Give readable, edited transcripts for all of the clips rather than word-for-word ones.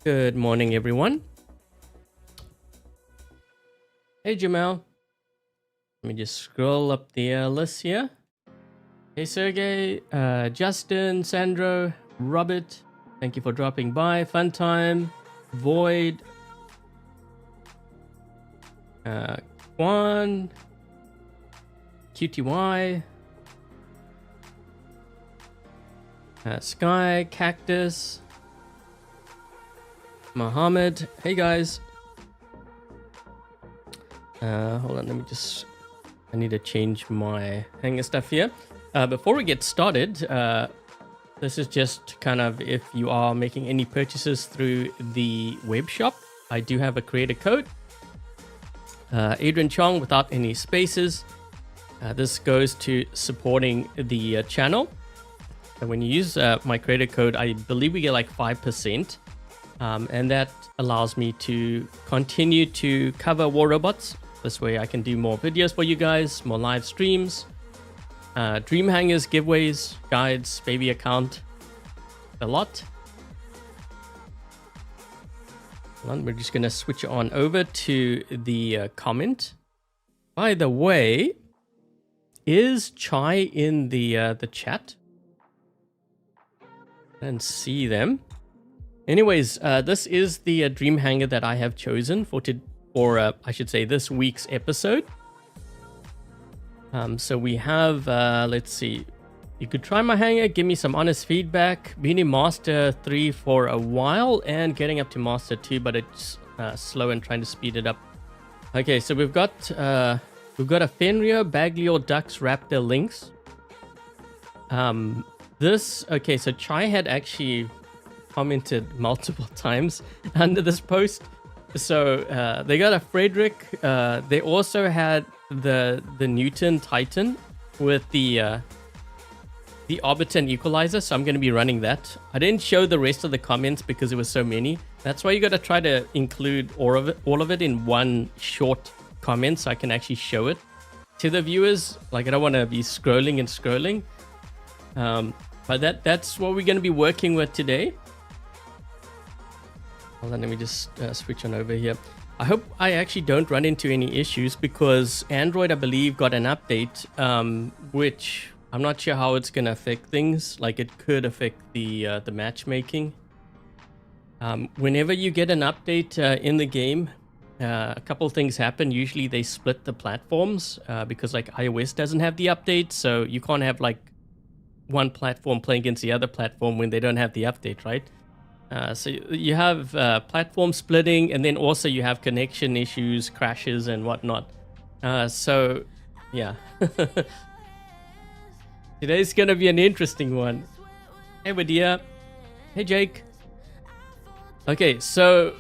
Good morning, everyone. Hey, Jamal. Let me just scroll up the list here. Hey, Sergey, Justin, Sandro, Robert. Thank you for dropping by. Funtime, Void, Quan, QTY, Sky, Cactus, Mohammed. Hey, guys. Hold on, I need to change my hangar stuff here. Before we get started, this is just kind of if you are making any purchases through the web shop. I do have a creator code, Adrian Chong, without any spaces. This goes to supporting the channel. And when you use my creator code, I believe we get like 5%. And that allows me to continue to cover War Robots. This way I can do more videos for you guys, more live streams, Dream Hangars, giveaways, guides, baby account, a lot. We're just going to switch on over to the comment. By the way, is Chai in the chat? I don't see them. Anyways, this is the Dream Hangar that I have chosen for I should say this week's episode. So we have, let's see. You could try my hangar, give me some honest feedback. Been in Master 3 for a while and getting up to Master 2, but it's slow and trying to speed it up. Okay, so we've got a Fenrir, Bagliore, Ducks, Raptor, Lynx. Okay, so Chai had actually commented multiple times under this post. So they got a Frederick. They also had the Newton Titan with the Arbiter and Equalizer. So I'm going to be running that. I didn't show the rest of the comments because it was so many. That's why you got to try to include all of it in one short comment so I can actually show it to the viewers. Like I don't want to be scrolling and scrolling. But that's what we're going to be working with today. Hold on, let me just switch on over here. I hope I actually don't run into any issues because Android, I believe, got an update, which I'm not sure how it's going to affect things. Like it could affect the matchmaking. Whenever you get an update in the game, a couple things happen. Usually they split the platforms because like iOS doesn't have the update. So you can't have like one platform playing against the other platform when they don't have the update, right? So you have platform splitting, and then also you have connection issues, crashes, and whatnot. So, yeah. Today's going to be an interesting one. Hey, Wadia. Hey, Jake. Okay, so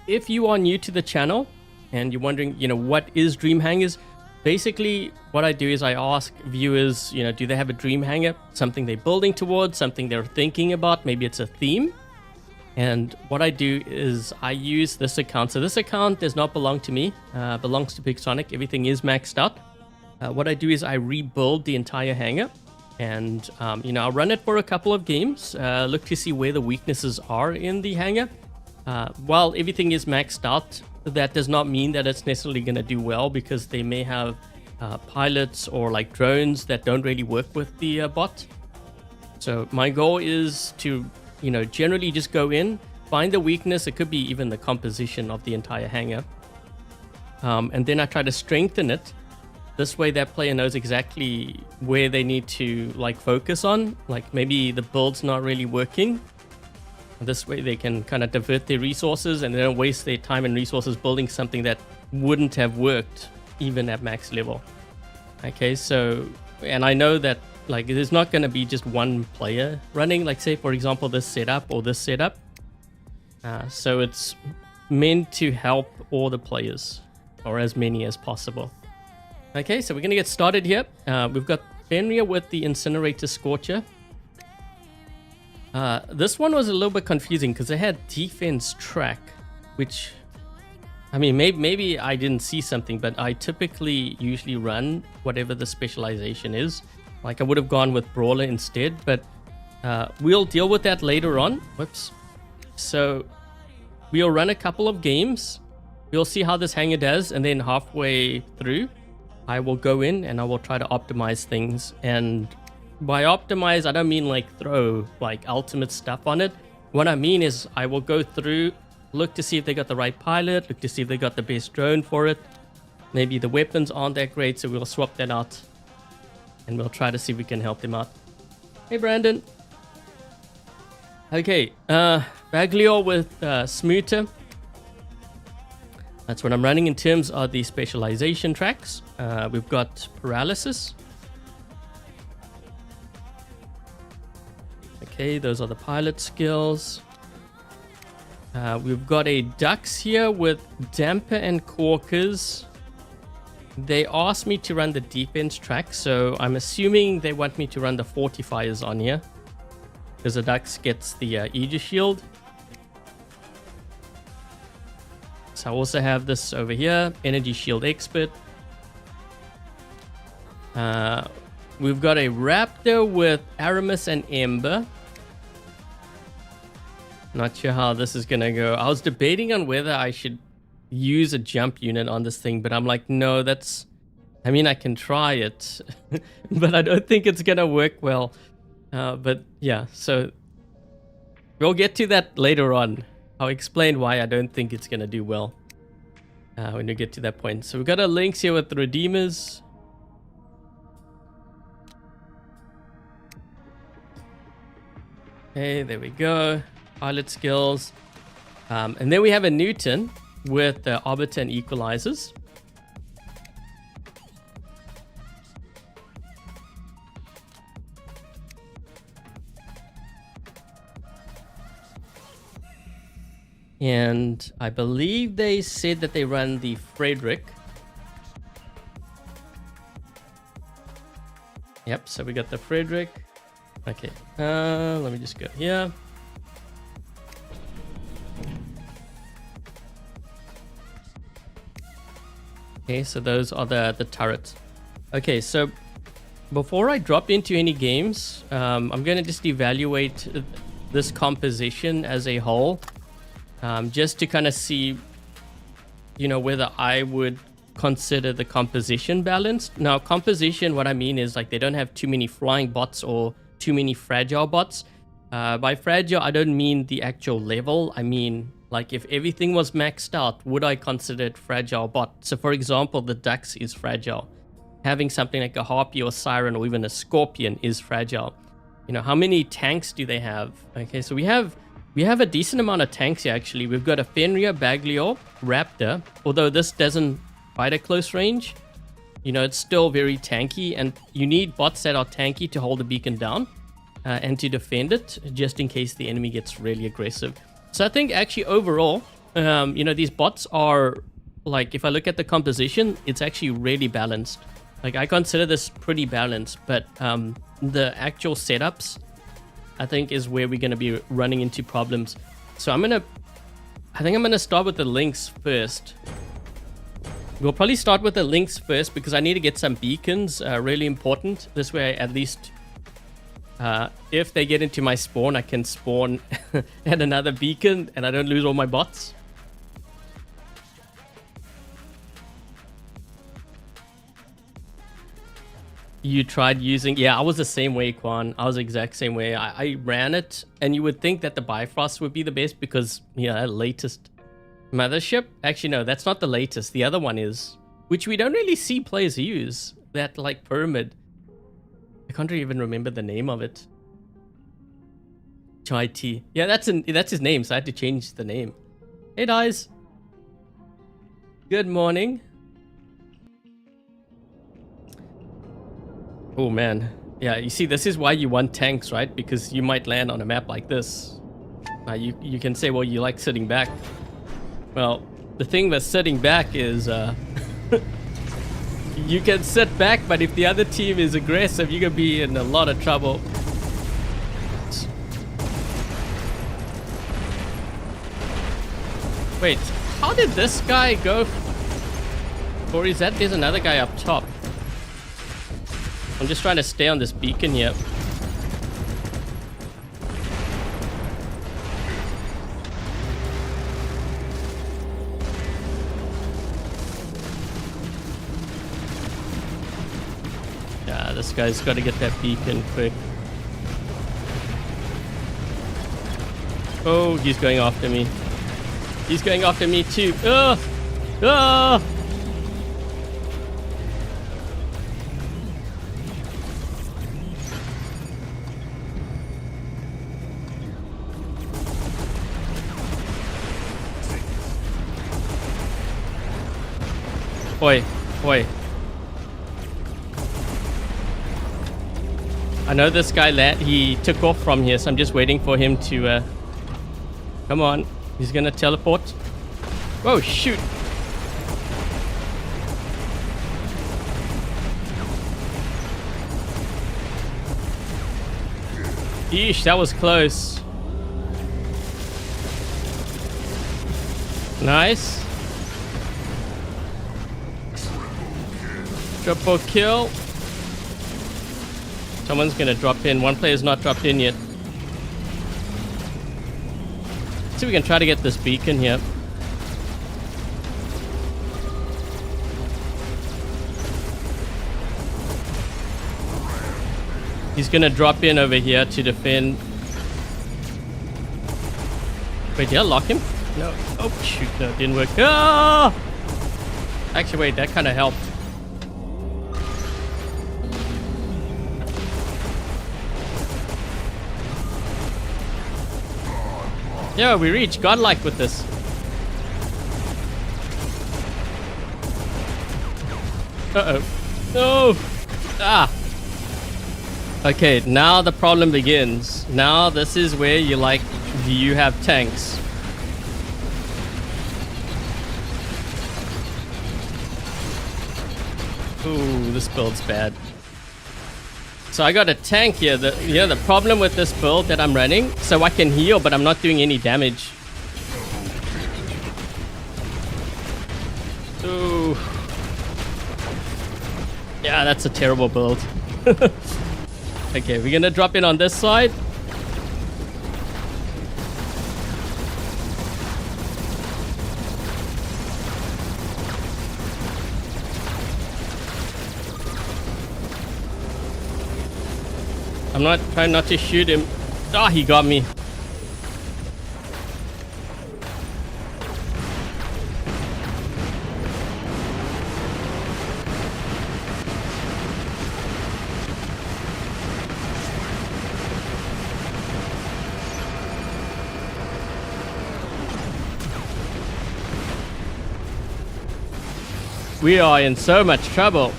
if you are new to the channel and you're wondering, what is Dream Hangars? Basically, what I do is I ask viewers, do they have a dream hangar? Something they're building towards, something they're thinking about. Maybe it's a theme. And what I do is I use this account. So this account does not belong to me, belongs to Pixonic. Everything is maxed out. What I do is I rebuild the entire hangar. And, I'll run it for a couple of games. Look to see where the weaknesses are in the hangar. While everything is maxed out, that does not mean that it's necessarily going to do well because they may have pilots or like drones that don't really work with the bot. So my goal is to, generally just go in, find the weakness. It could be even the composition of the entire hangar. And then I try to strengthen it. This way that player knows exactly where they need to like focus on. Like maybe the build's not really working. This way they can kind of divert their resources and they don't waste their time and resources building something that wouldn't have worked even at max level. Okay, so, and I know that like there's not going to be just one player running, like say for example this setup or this setup. So it's meant to help all the players or as many as possible. Okay, so we're going to get started here. We've got Fenrir with the Incinerator Scorcher. This one was a little bit confusing because it had defense track, which, I mean, maybe I didn't see something, but I typically usually run whatever the specialization is. Like I would have gone with Brawler instead, but we'll deal with that later on. Whoops. So we'll run a couple of games. We'll see how this hangar does, and then halfway through, I will go in and I will try to optimize things. And by optimize, I don't mean like throw like ultimate stuff on it. What I mean is I will go through, look to see if they got the right pilot, look to see if they got the best drone for it. Maybe the weapons aren't that great, so we'll swap that out. And we'll try to see if we can help them out. Hey, Brandon. Okay, Bagliore with Smuta. That's what I'm running in terms of the specialization tracks. We've got paralysis. Okay, those are the pilot skills. We've got a ducks here with damper and corkers. They asked me to run the defense track, so I'm assuming they want me to run the fortifiers on here, because the ducks gets the Aegis shield. So I also have this over here, energy shield expert. We've got a Raptor with Aramis and Ember. Not sure how this is gonna go. I was debating on whether I should use a jump unit on this thing, but I'm like, no, that's, I mean, I can try it, but I don't think it's gonna work well. But yeah, so we'll get to that later on. I'll explain why I don't think it's gonna do well when we get to that point. So we've got a Lynx here with the Redeemers. Okay, there we go. Pilot skills. And then we have a Newton with the Arbiter and Equalizers. And I believe they said that they run the Frederick. Yep, so we got the Frederick. Okay, let me just go here. Okay, so those are the turrets. Okay, so before I drop into any games, I'm going to just evaluate this composition as a whole, just to kind of see, you know, whether I would consider the composition balanced. Now, composition, what I mean is like they don't have too many flying bots or too many fragile bots. By fragile, I don't mean the actual level. I mean, like if everything was maxed out, would I consider it fragile bot? So for example, the Dux is fragile. Having something like a Harpy or Siren or even a Scorpion is fragile. You know, how many tanks do they have? Okay, so we have a decent amount of tanks here actually. We've got a Fenrir, Bagliore, Raptor. Although this doesn't fight at close range, you know, it's still very tanky, and you need bots that are tanky to hold the beacon down and to defend it, just in case the enemy gets really aggressive. So I think actually overall, you know, these bots are, like, if I look at the composition, it's actually really balanced. Like, I consider this pretty balanced, but the actual setups, I think, is where we're going to be running into problems. So I think I'm going to start with the Lynx first. We'll probably start with the Lynx first because I need to get some beacons, really important. This way, at least, if they get into my spawn, I can spawn at another beacon and I don't lose all my bots. You tried using... Yeah, I was the same way, Quan. I was the exact same way. I ran it, and you would think that the Bifrost would be the best because, you know, latest mothership. Actually, no, that's not the latest. The other one is, which we don't really see players use. That, like, pyramid. I can't even remember the name of it. Chai Tea. Yeah, that's his name, so I had to change the name. Hey, guys. Good morning. Oh, man. Yeah, you see, this is why you want tanks, right? Because you might land on a map like this. You can say, well, you like sitting back. Well, the thing with sitting back is... you can sit back, but if the other team is aggressive, you're going to be in a lot of trouble. Wait, how did this guy go? Or is that there's another guy up top? I'm just trying to stay on this beacon here. this guy's got to get that beacon quick. Oh, he's going after me. He's going after me too. Oh! Oh! Oi, oi. I know this guy he took off from here, so I'm just waiting for him to come on. He's gonna teleport. Whoa, shoot. Yeesh, that was close. Nice. Triple kill. Someone's gonna drop in. One player's not dropped in yet. Let's see if we can try to get this beacon here. He's gonna drop in over here to defend. Wait, did I lock him? No. Oh, shoot. No, it didn't work. Ah! Actually, wait, that kind of helped. Yeah, we reach godlike with this. Uh-oh. No! Ah! Okay, now the problem begins. Now this is where you have tanks. Ooh, this build's bad. So I got a tank here. The problem with this build that I'm running, so I can heal, but I'm not doing any damage. Ooh. Yeah, that's a terrible build. Okay, we're gonna drop in on this side. I'm not trying not to shoot him. Ah, he got me. We are in so much trouble.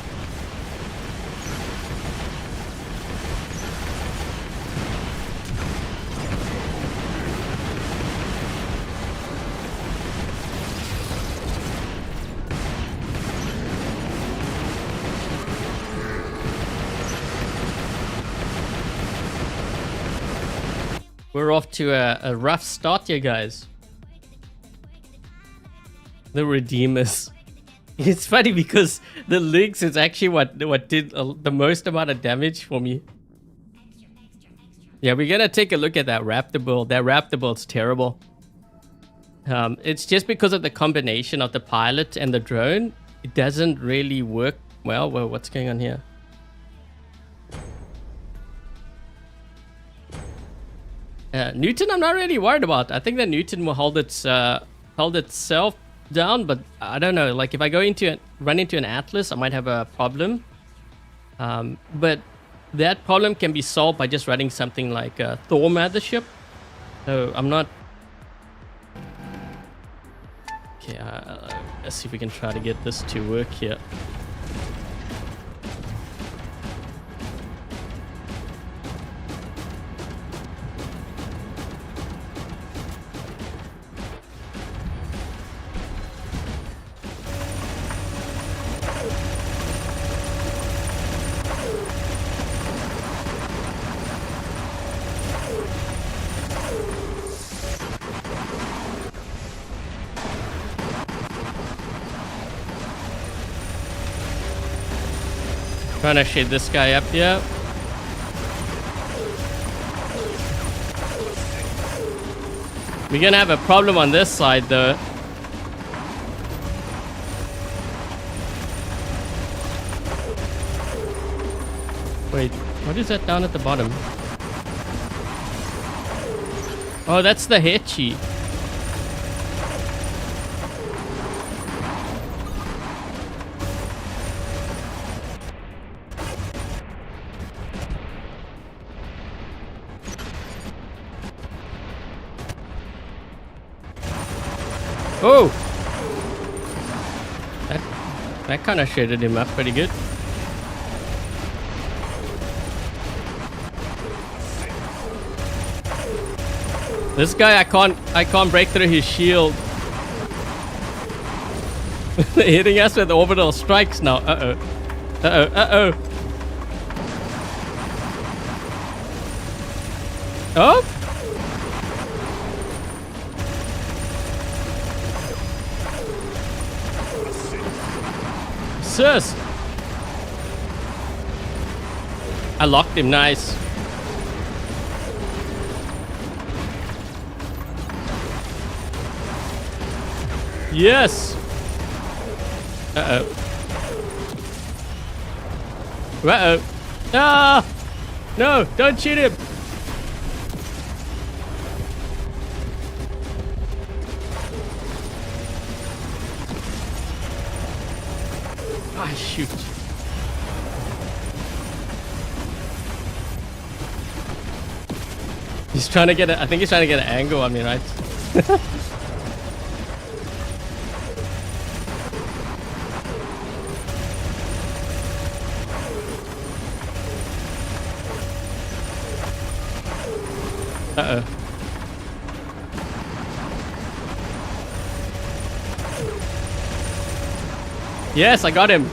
We're off to a rough start here, guys. The Redeemers. It's funny because the Lynx is actually what did the most amount of damage for me. Yeah, we're gonna take a look at that Raptor build. That Raptor build's terrible. It's just because of the combination of the pilot and the drone. It doesn't really work well. Whoa, what's going on here? Newton, I'm not really worried about. I think that Newton will hold itself down, but I don't know. Like if I run into an Atlas, I might have a problem. But that problem can be solved by just running something like Thor Mothership. So I'm not. Okay, let's see if we can try to get this to work here. Trying to shade this guy up here. We're gonna have a problem on this side though. Wait, what is that down at the bottom? Oh, that's the hit sheet. Oh! That kind of shaded him up pretty good. This guy, I can't break through his shield. They're hitting us with orbital strikes now. Uh-oh. Uh-oh. Uh-oh. Oh? Sus. I locked him, nice. Yes. Uh-oh. Uh-oh. Ah! No, don't shoot him. Ah, shoot. He's trying to get I think he's trying to get an angle on me, right? Uh-oh. Yes, I got him.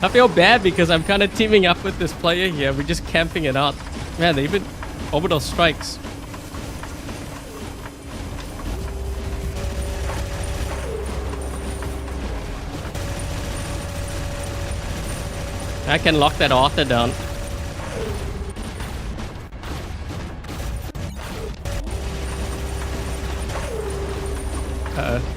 I feel bad because I'm kind of teaming up with this player here. We're just camping it out. Man, they even orbital strikes. I can lock that Arthur down. Uh-oh.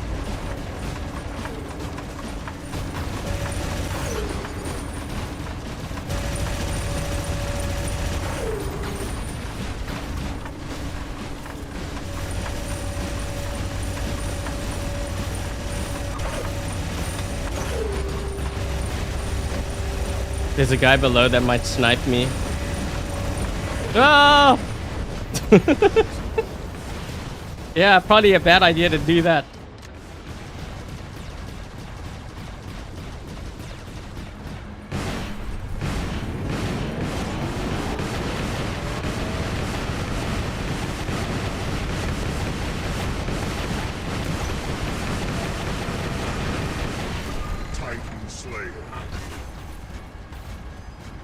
There's a guy below that might snipe me. Oh! Yeah, probably a bad idea to do that.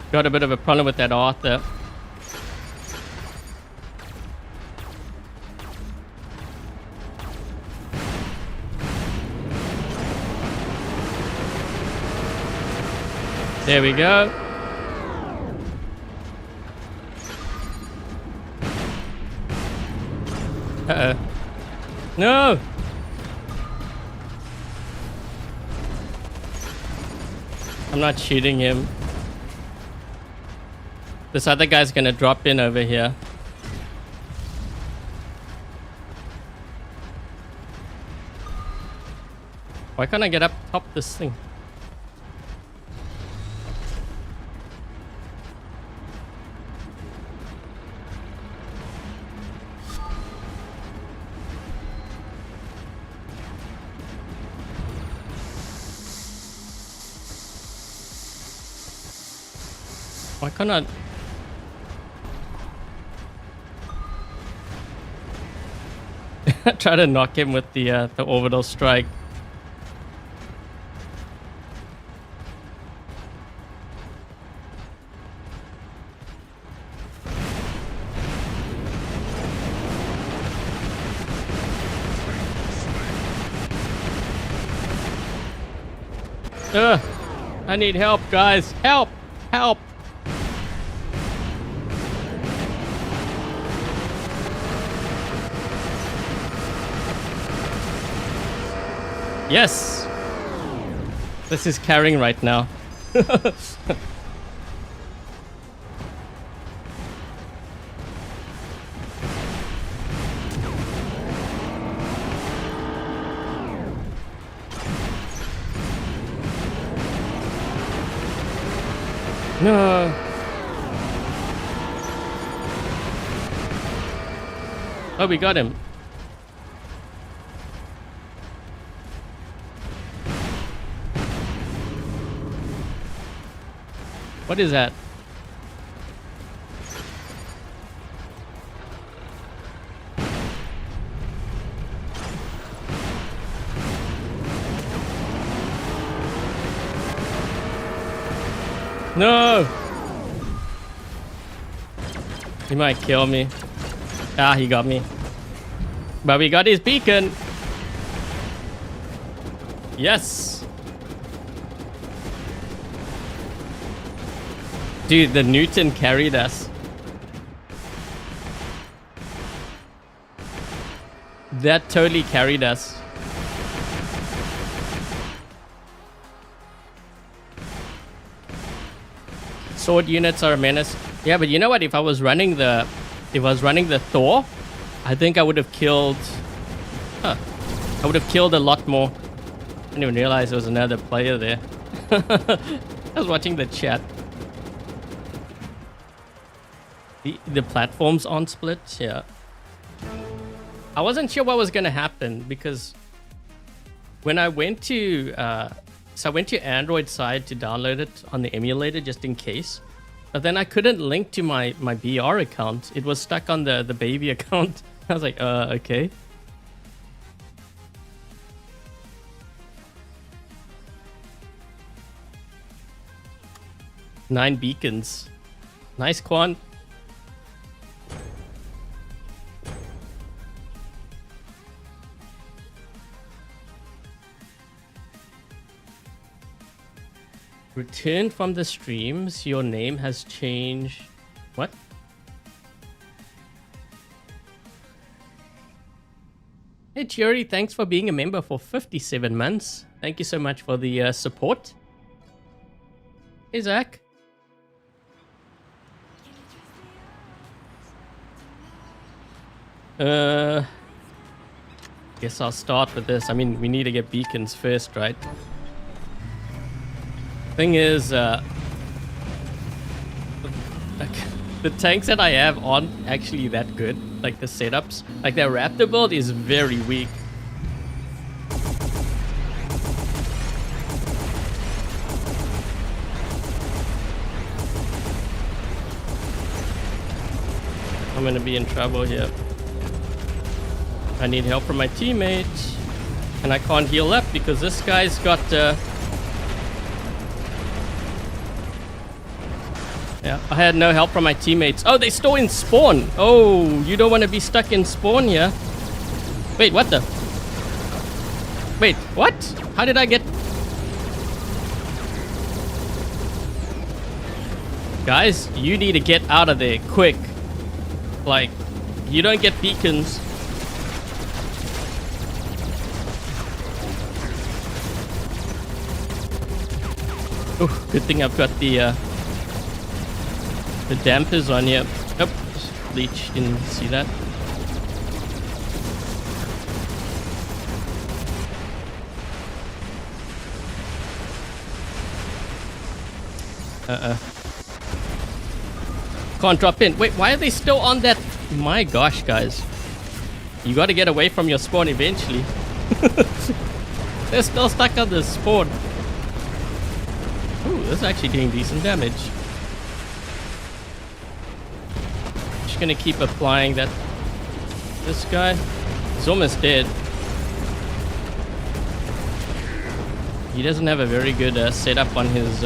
Got a bit of a problem with that Arthur. There we go. Uh-oh. No! I'm not shooting him. This other guy's gonna drop in over here. Why can't I get up top this thing? Why can't I? Try to knock him with the orbital strike. I need help, guys. Help! Help! Yes! This is carrying right now. No. Oh, we got him. What is that? No! He might kill me. Ah, he got me. But we got his beacon. Yes! Dude, the Newton carried us. That totally carried us. Sword units are a menace. Yeah, but you know what? If I was running the Thor, I think I would have killed. I would have killed a lot more. I didn't even realize there was another player there. I was watching the chat. The platforms on split, yeah. I wasn't sure what was gonna happen because when I went to so I went to Android side to download it on the emulator just in case, but then I couldn't link to my BR account. It was stuck on the baby account. I was like, okay. Nine beacons, nice Quan. Return from the streams. Your name has changed. What? Hey, Chiori, thanks for being a member for 57 months. Thank you so much for the support. Hey, Zach. Guess I'll start with this. I mean, we need to get beacons first, right? Thing is, the tanks that I have aren't actually that good. Like the setups, like their Raptor build is very weak. I'm gonna be in trouble here. I need help from my teammates, and I can't heal up because this guy's got. Yeah, I had no help from my teammates. Oh, they still in spawn. Oh, you don't want to be stuck in spawn here. Wait, what the? Wait, what? How did I get? Guys, you need to get out of there quick. Like, you don't get beacons. Oh, good thing I've got the dampers on here. Oh, leech, didn't see that. Can't drop in. Wait, why are they still on that? My gosh, guys. You gotta get away from your spawn eventually. They're still stuck on the spawn. Ooh, this is actually doing decent damage. Just gonna keep applying that. This guy is almost dead. He doesn't have a very good setup on his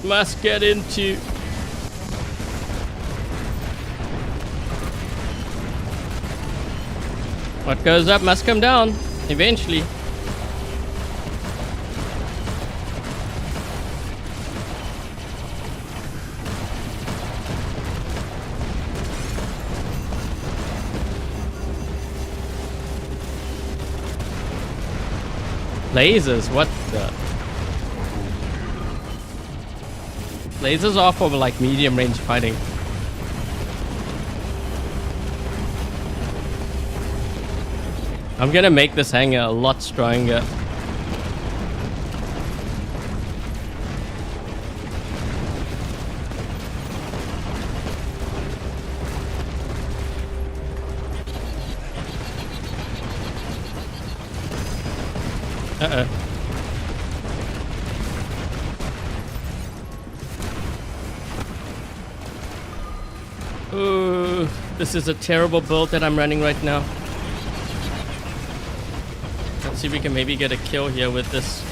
must get into. What goes up must come down eventually. Lasers, what the? Lasers are for like medium range fighting. I'm gonna make this hangar a lot stronger. Uh-oh. Ooh, this is a terrible build that I'm running right now. Let's see if we can maybe get a kill here with this.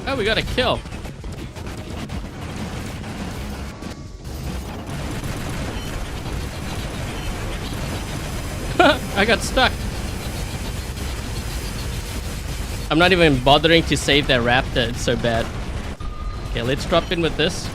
Oh, we got a kill. I got stuck. I'm not even bothering to save that Raptor. It's so bad. Okay, let's drop in with this.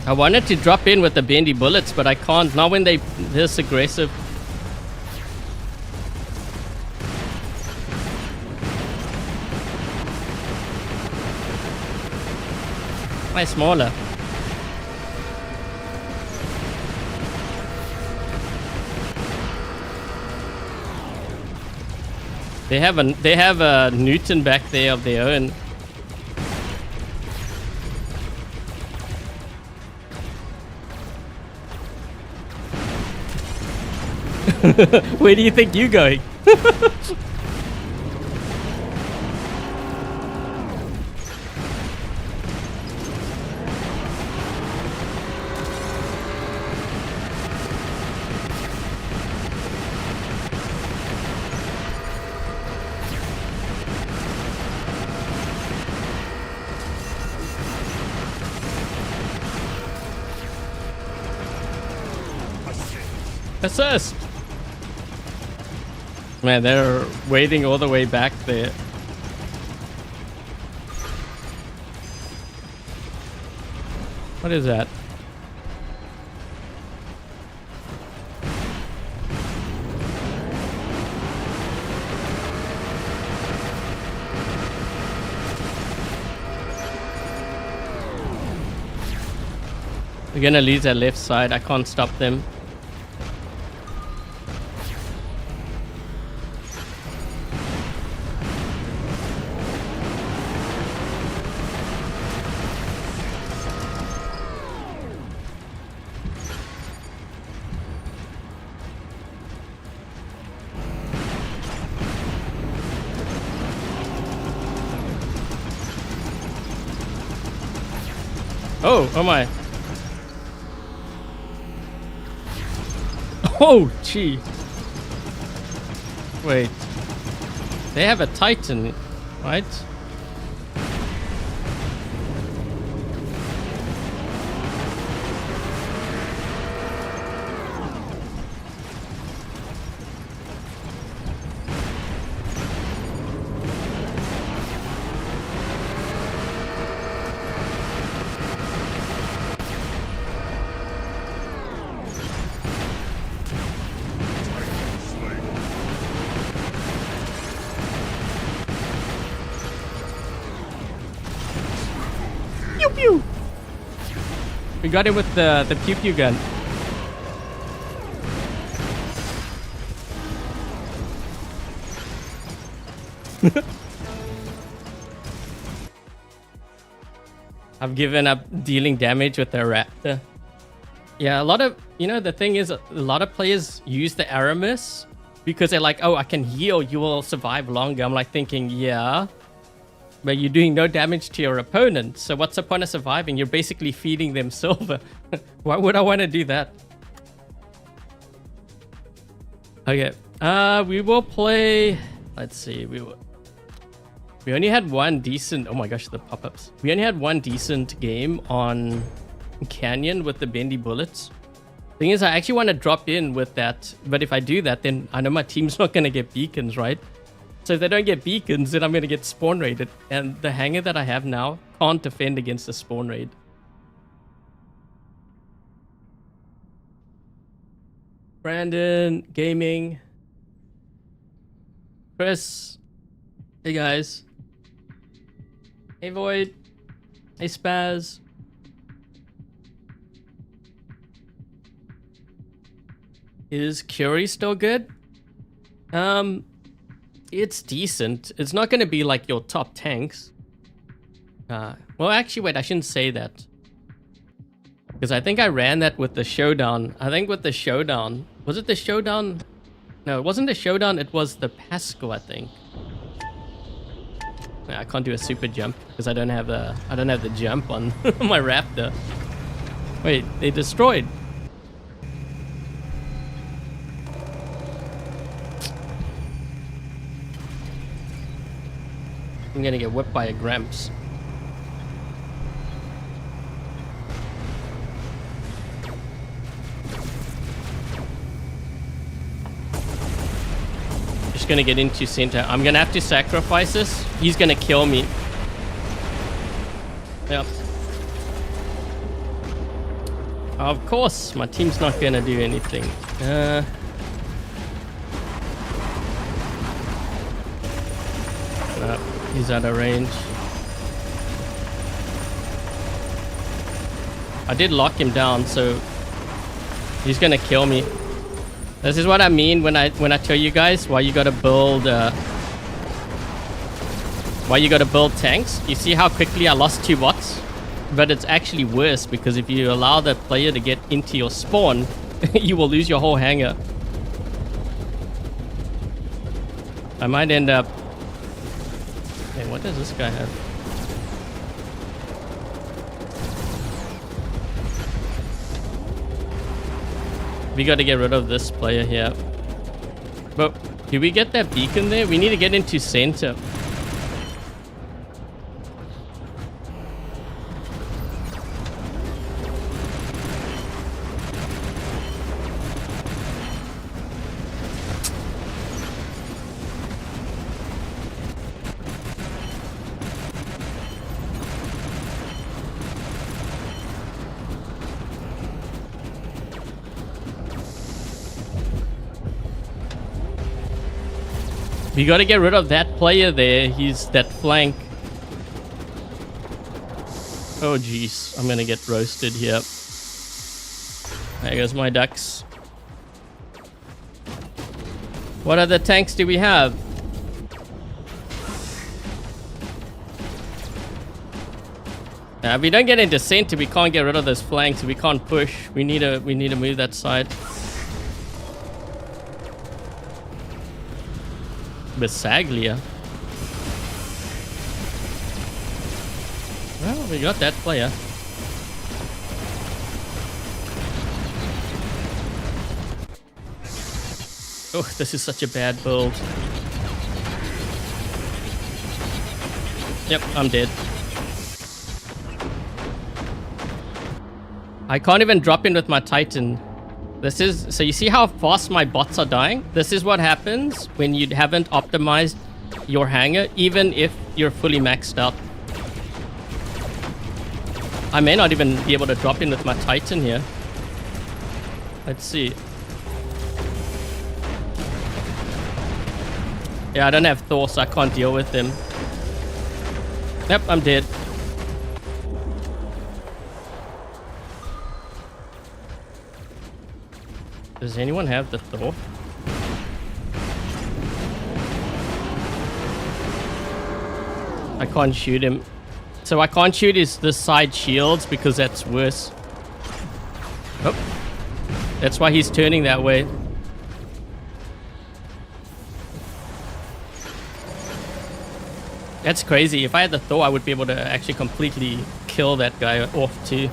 I wanted to drop in with the bendy bullets, but I can't. Not when they're this aggressive. Smaller. They have a Newton back there of their own. Where do you think you're going? Assist! Man, they're waiting all the way back there. What is that? We're gonna lose our left side. I can't stop them. Oh my. Oh, gee. Wait. They have a Titan, right? Pew! We got it with the pew pew gun. I've given up dealing damage with the Raptor. Yeah, a lot of, the thing is, a lot of players use the Aramis because they're like, oh, I can heal, you will survive longer. I'm like thinking, yeah, but you're doing no damage to your opponent. So what's the point of surviving? You're basically feeding them silver. Why would I want to do that? Okay, we will play, let's see, we only had one decent, oh my gosh, the pop-ups. We only had one decent game on Canyon with the bendy bullets. Thing is, I actually want to drop in with that, but if I do that, then I know my team's not going to get beacons, right? So if they don't get beacons, then I'm going to get spawn raided. And the hangar that I have now can't defend against the spawn raid. Brandon, Gaming, Chris, hey guys, hey Void, hey Spaz. Is Curie still good? It's decent. It's not going to be like your top tanks. Well, actually, wait, I shouldn't say that. Because I think I ran that with the Showdown. I think with the Showdown... Was it the Showdown? No, it wasn't the Showdown. It was the Pasco, I think. I can't do a super jump because I don't have the jump on my Raptor. Wait, they destroyed. I'm gonna get whipped by a Gramps. Just gonna get into center. I'm gonna have to sacrifice this. He's gonna kill me. Yep. Of course, my team's not gonna do anything. He's out of range. I did lock him down, so he's gonna kill me. This is what I mean when I tell you guys why you gotta build tanks. You see how quickly I lost 2 bots? But it's actually worse because if you allow the player to get into your spawn, you will lose your whole hangar. I might end up... Hey, what does this guy have? We got to get rid of this player here. But do we get that beacon there? We need to get into center. We gotta get rid of that player there. He's that flank. Oh jeez, I'm gonna get roasted here. There goes my ducks. What other tanks do we have? If we don't get into center, we can't get rid of those flanks. We can't push. We need to move that side. Basaglia. Well, we got that player. Oh, this is such a bad build. Yep, I'm dead. I can't even drop in with my Titan. This is, so you see how fast my bots are dying? This is what happens when you haven't optimized your hangar, even if you're fully maxed out. I may not even be able to drop in with my Titan here. Let's see. Yeah, I don't have Thor, so I can't deal with him. Yep, I'm dead. Does anyone have the Thor? I can't shoot him. So I can't shoot the side shields because that's worse. Oh. That's why he's turning that way. That's crazy. If I had the Thor, I would be able to actually completely kill that guy off too.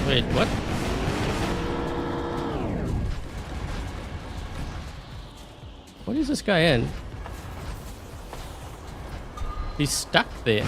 Wait, what? What is this guy in? He's stuck there.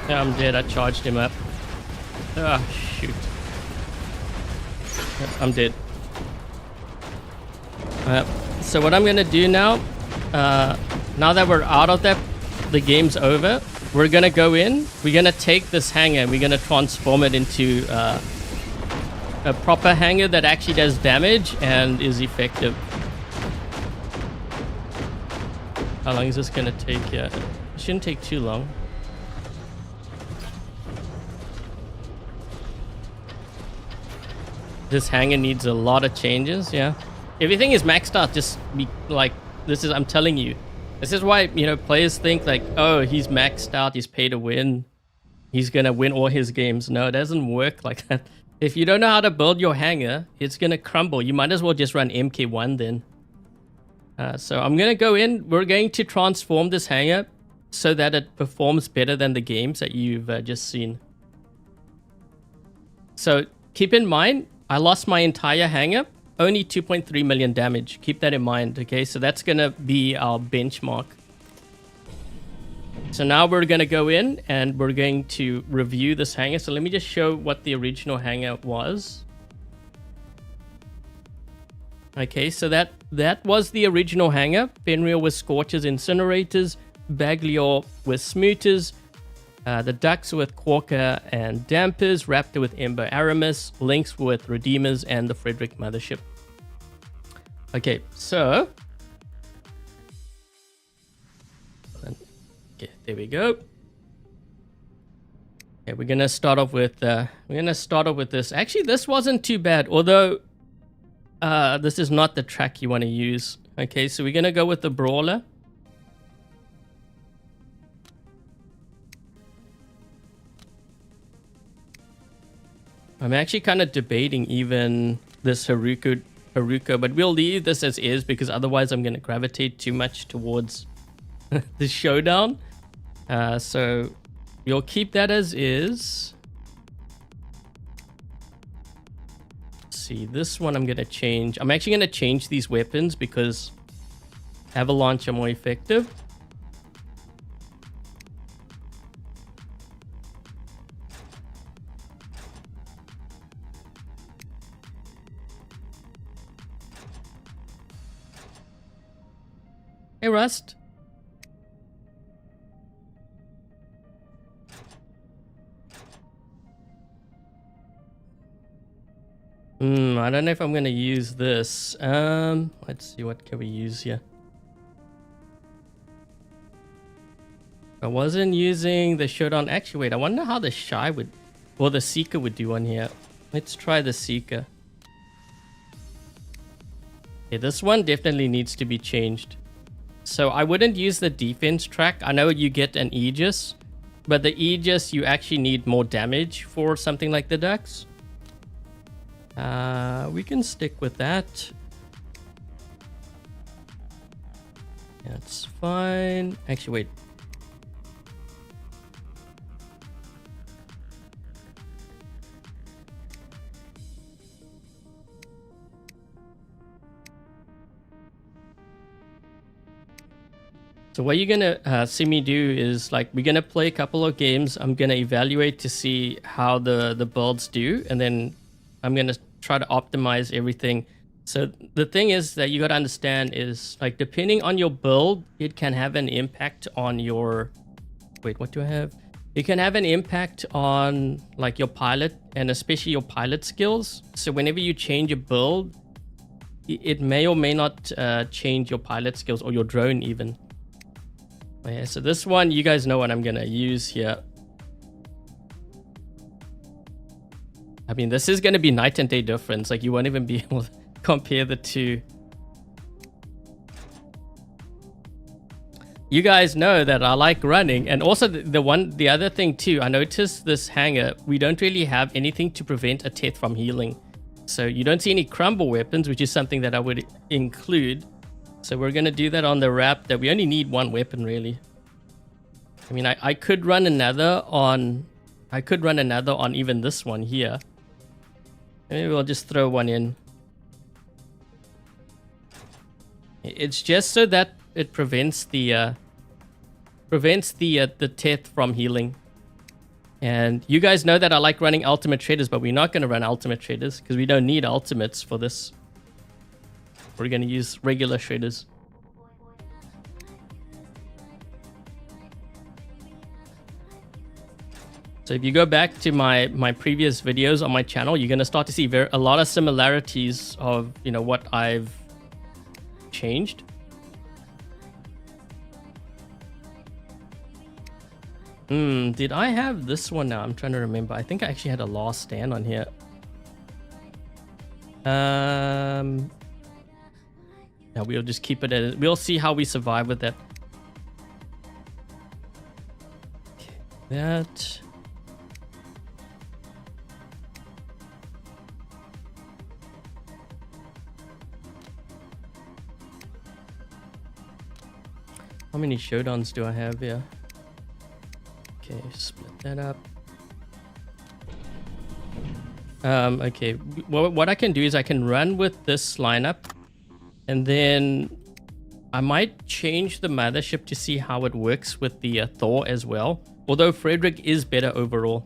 Yeah, I'm dead. I charged him up. Ah, shoot. Yep, I'm dead. So what I'm gonna do now, now that we're out of that, the game's over, we're gonna go in, we're gonna take this hangar and we're gonna transform it into a proper hangar that actually does damage and is effective. How long is this gonna take? It shouldn't take too long. This hangar needs a lot of changes, yeah. Everything is maxed out, just be like, this is, I'm telling you. This is why, you know, players think like, oh, he's maxed out, he's paid to win. He's gonna win all his games. No, it doesn't work like that. If you don't know how to build your hangar, it's gonna crumble. You might as well just run MK1 then. So I'm gonna go in, we're going to transform this hangar so that it performs better than the games that you've just seen. So keep in mind, I lost my entire hangar, only 2.3 million damage. Keep that in mind, okay? So that's gonna be our benchmark. So now we're gonna go in and we're going to review this hangar. So let me just show what the original hangar was. Okay, so that was the original hangar. Fenrir with Scorchers, Incinerators, Bagliore with Smuters, the Ducks with Quokka and Dampers, Raptor with Ember Aramis, Lynx with Redeemers, and the Frederick Mothership. Okay, so... Okay, there we go. Okay, we're gonna start off with this. Actually, this wasn't too bad, although this is not the track you want to use. Okay, so we're gonna go with the Brawler. I'm actually kind of debating even this Haruko, but we'll leave this as is because otherwise I'm going to gravitate too much towards the showdown. So we'll keep that as is. Let's see, this one I'm going to change. I'm actually going to change these weapons because Avalanche are more effective. Hey, Rust. I don't know if I'm going to use this. Let's see, what can we use here? I wasn't using the Showdown. Actually, wait, I wonder how the Shy would, or the Seeker would do on here. Let's try the Seeker. Okay, this one definitely needs to be changed. So I wouldn't use the defense track. I know you get an Aegis, but the Aegis, you actually need more damage for something like the Ducks. We can stick with that. That's fine. Actually, wait. So what you're gonna see me do is, like, we're gonna play a couple of games. I'm gonna evaluate to see how the builds do, and then I'm gonna try to optimize everything. So the thing is that you gotta understand is, like, depending on your build, it can have an impact on your... Wait, what do I have? It can have an impact on, like, your pilot, and especially your pilot skills. So whenever you change a build, it may or may not change your pilot skills or your drone even. Yeah, so this one, you guys know what I'm gonna use here. I mean, this is gonna be night and day difference. Like, you won't even be able to compare the two. You guys know that I like running, and also the other thing too, I noticed this hangar, we don't really have anything to prevent a Teth from healing. So you don't see any crumble weapons, which is something that I would include. So we're going to do that on the Raptor. We only need one weapon, really. I mean, I could run another on... I could run another on even this one here. Maybe we'll just throw one in. It's just so that it prevents the Teth from healing. And you guys know that I like running ultimate shaders, but we're not going to run ultimate shaders because we don't need ultimates for this. We're going to use regular shaders. So if you go back to my previous videos on my channel, you're going to start to see a lot of similarities of, you know, what I've changed. Did I have this one now? I'm trying to remember. I think I actually had a last stand on here. Yeah, we'll just keep it at, we'll see how we survive with that. Okay, that. How many showdowns do I have here? Okay, split that up. Okay, what I can do is I can run with this lineup, and then I might change the mothership to see how it works with the Thor as well. Although Frederick is better overall.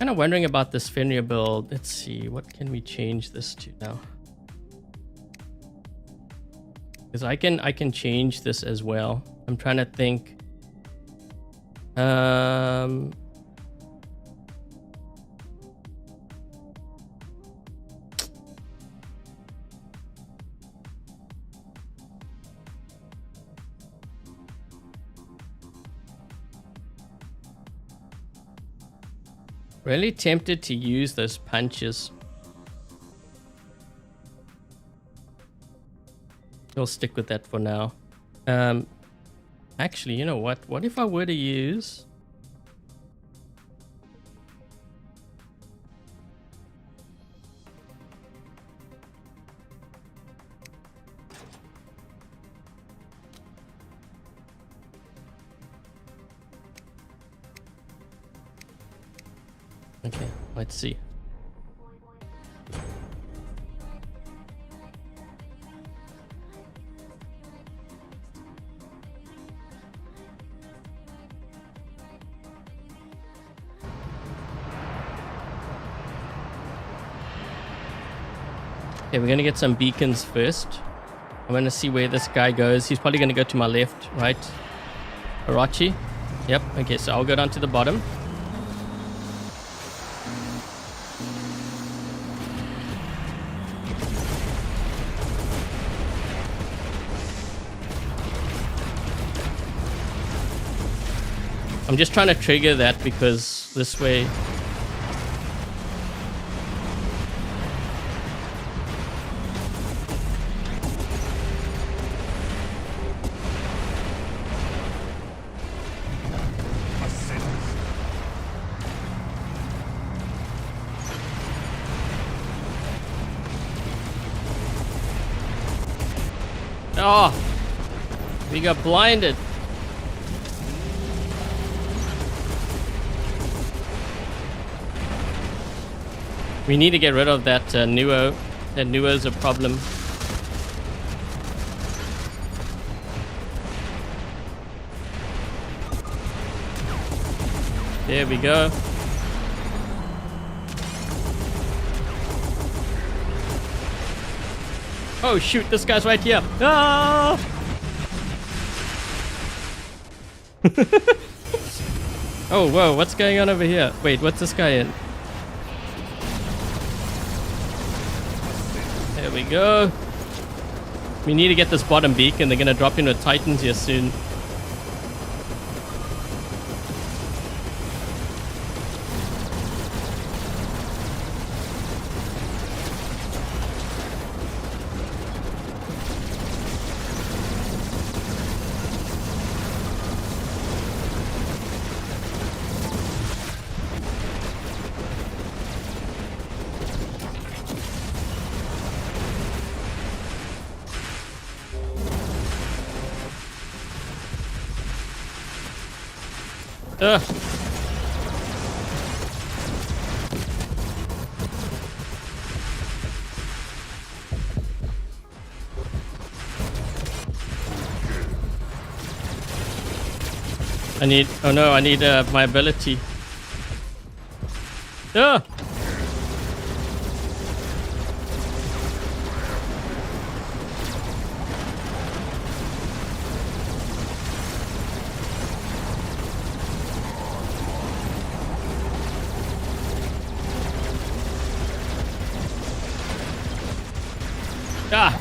Kind of wondering about this Fenrir build. Let's see, what can we change this to now? Because I can change this as well. I'm trying to think. Really tempted to use those punches. We'll stick with that for now. Actually, you know what? What if I were to use... Okay, let's see. Okay, we're gonna get some beacons first. I'm gonna see where this guy goes. He's probably gonna go to my left, right? Arachi. Yep, okay, so I'll go down to the bottom. I'm just trying to trigger that because this way... Oh, we got blinded. We need to get rid of that Nuo. That Nuo is a problem. There we go. Oh shoot, this guy's right here. Ah! Oh, whoa, what's going on over here? Wait, what's this guy in? There we go. We need to get this bottom beacon. They're gonna drop in with Titans here soon. Ugh. I need... Oh no, I need my ability. Ah! Ah!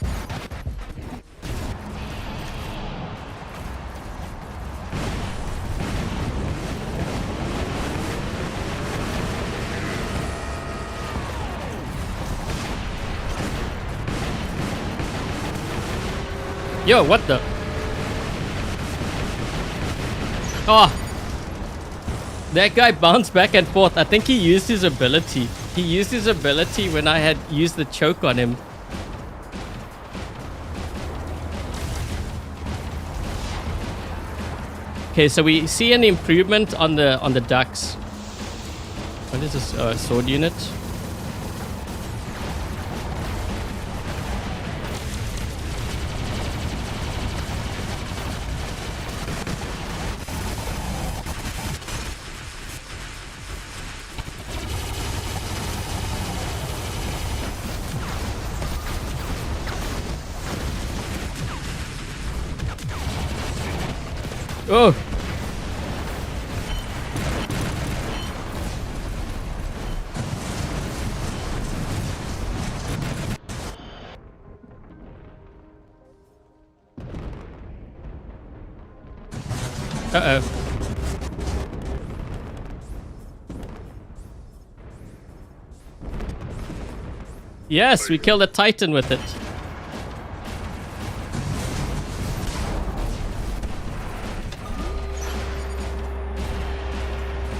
Yo, what the? Oh! That guy bounced back and forth. I think he used his ability. He used his ability when I had used the choke on him. Okay, so we see an improvement on the ducks. What is this sword unit? Oh! Uh-oh. Yes, we killed a Titan with it.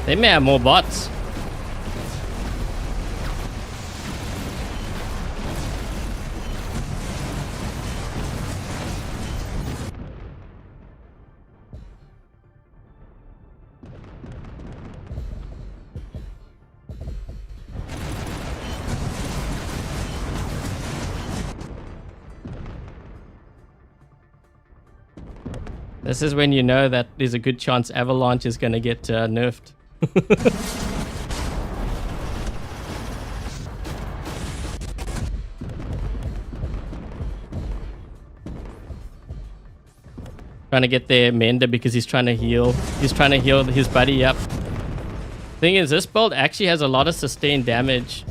They may have more bots. This is when you know that there's a good chance Avalanche is going to get nerfed. Trying to get their Mender because he's trying to heal. He's trying to heal his buddy up. Thing is, this build actually has a lot of sustained damage.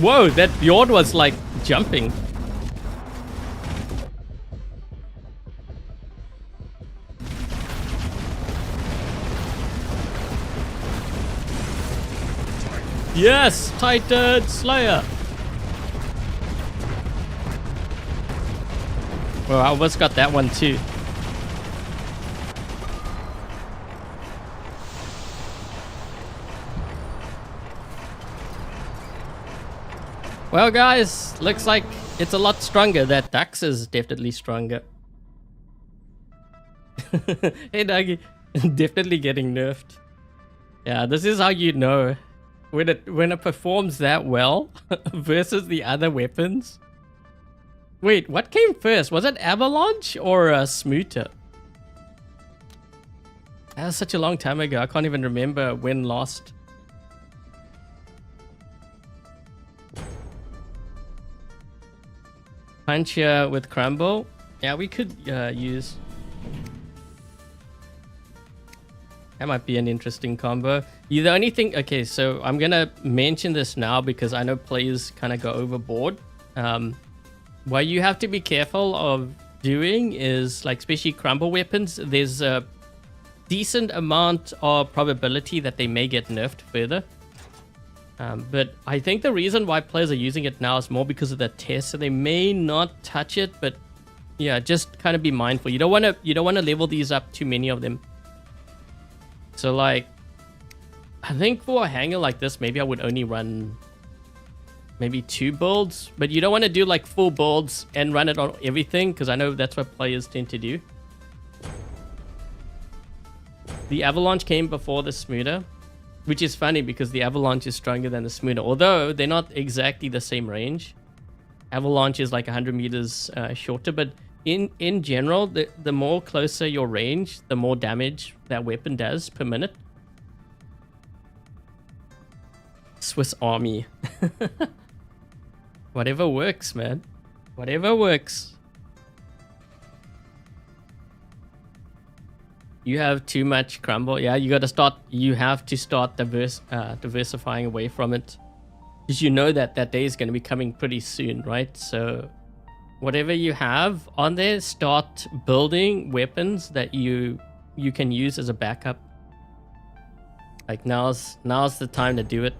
Whoa, that Bjord was like jumping. Yes, Titan Slayer. Well, I almost got that one too. Well, guys, looks like it's a lot stronger. That Dux is definitely stronger. Hey, Dougie. Definitely getting nerfed. Yeah, this is how you know when it performs that well versus the other weapons. Wait, what came first? Was it Avalanche or Smuta? That was such a long time ago. I can't even remember when last. Punch with Crumble. Yeah, we could use. That might be an interesting combo. The only thing... Okay, so I'm going to mention this now because I know players kind of go overboard. What you have to be careful of doing is, like, especially Crumble weapons, there's a decent amount of probability that they may get nerfed further. But I think the reason why players are using it now is more because of the test, so they may not touch it. But yeah, just kind of be mindful. You don't want to level these up too many of them. So like, I think for a hangar like this, maybe I would only run maybe 2 builds, but you don't want to do like full builds and run it on everything, because I know that's what players tend to do. The Avalanche came before the Smuta, which is funny because the Avalanche is stronger than the Smuta, although they're not exactly the same range. Avalanche is like 100 meters shorter, but in general, the more closer your range, the more damage that weapon does per minute. Swiss Army. Whatever works, man. Whatever works. You have too much crumble. Yeah, you got to start. You have to start diversifying away from it, because you know that that day is going to be coming pretty soon, right? So whatever you have on there, start building weapons that you can use as a backup. Like now's the time to do it.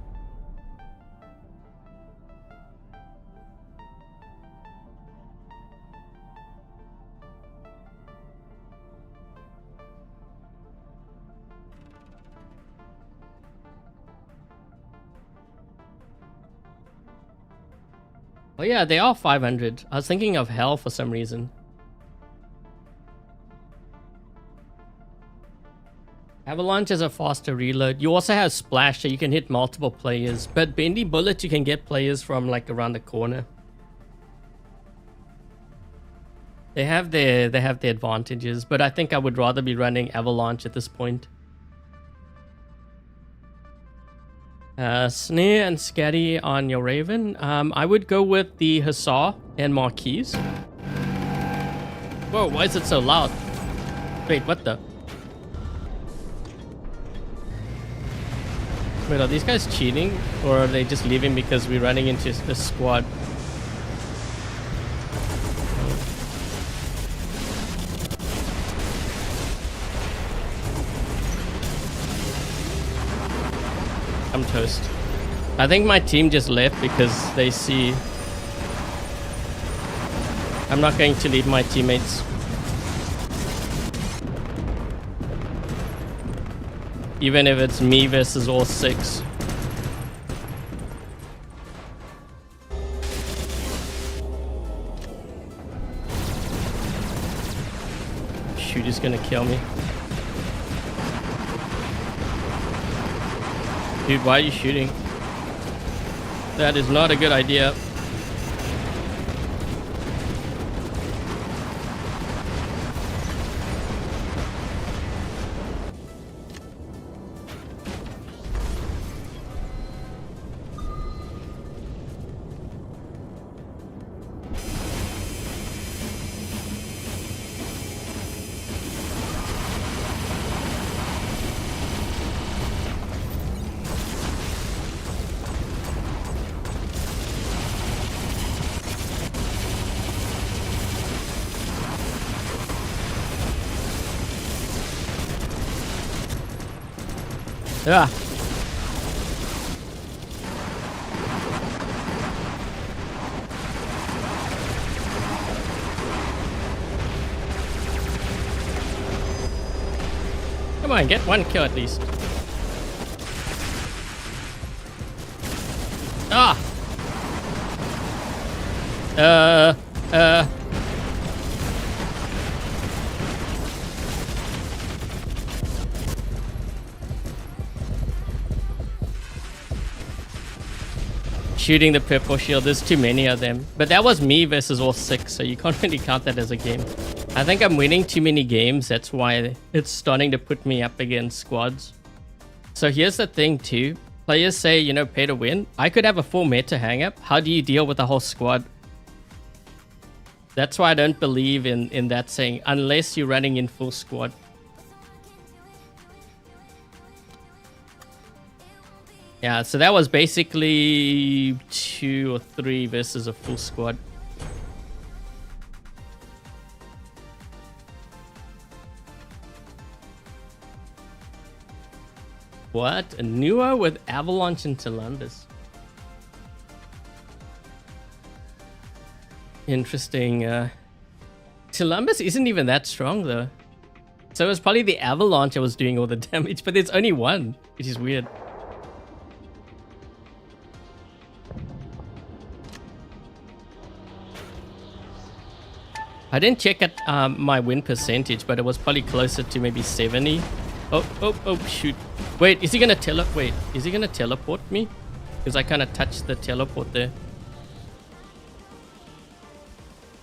Oh yeah, they are 500. I was thinking of hell for some reason. Avalanche has a faster reload. You also have splash, so you can hit multiple players. But bendy bullet, you can get players from like around the corner. They have their advantages, but I think I would rather be running Avalanche at this point. Snare and Scatty on your Raven. I would go with the Hussar and Marquise. Whoa, why is it so loud? Wait, what the? Wait, are these guys cheating? Or are they just leaving because we're running into a squad? I'm toast. I think my team just left because they see I'm not going to leave my teammates. Even if it's me versus all 6. Shoot, he's gonna kill me. Dude, why are you shooting? That is not a good idea. Yeah. Come on, get one kill at least. Ah. Shooting the purple shield, there's too many of them. But that was me versus all 6, so you can't really count that as a game. I think I'm winning too many games, that's why it's starting to put me up against squads. So here's the thing too. Players say, you know, pay to win. I could have a full meta hang up. How do you deal with a whole squad? That's why I don't believe in that saying, unless you're running in full squad. Yeah, so that was basically 2 or 3 versus a full squad. What? A Nuo with Avalanche and Columbus. Interesting. Columbus isn't even that strong though. So it was probably the Avalanche that was doing all the damage, but there's only one, which is weird. I didn't check at my win percentage, but it was probably closer to maybe 70. Oh, shoot. Wait, is he gonna teleport me? Because I kind of touched the teleport there.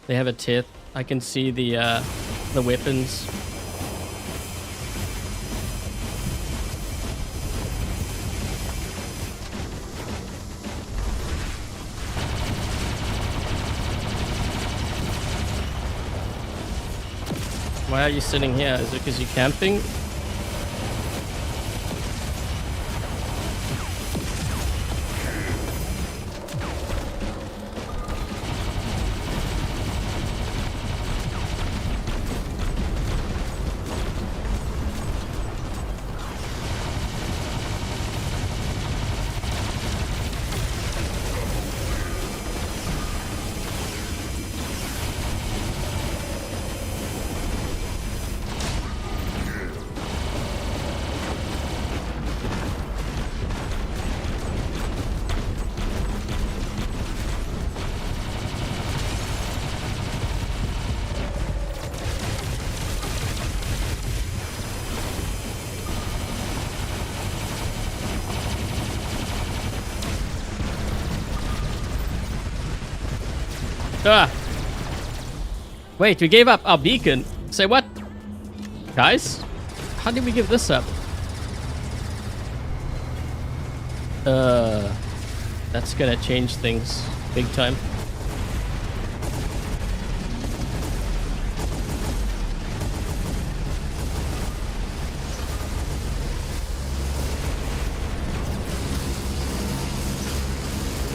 They have a tith. I can see the weapons. Why are you sitting here? Is it because you're camping? Ah. Wait, we gave up our beacon. Say what? Guys? How did we give this up? That's gonna change things big time.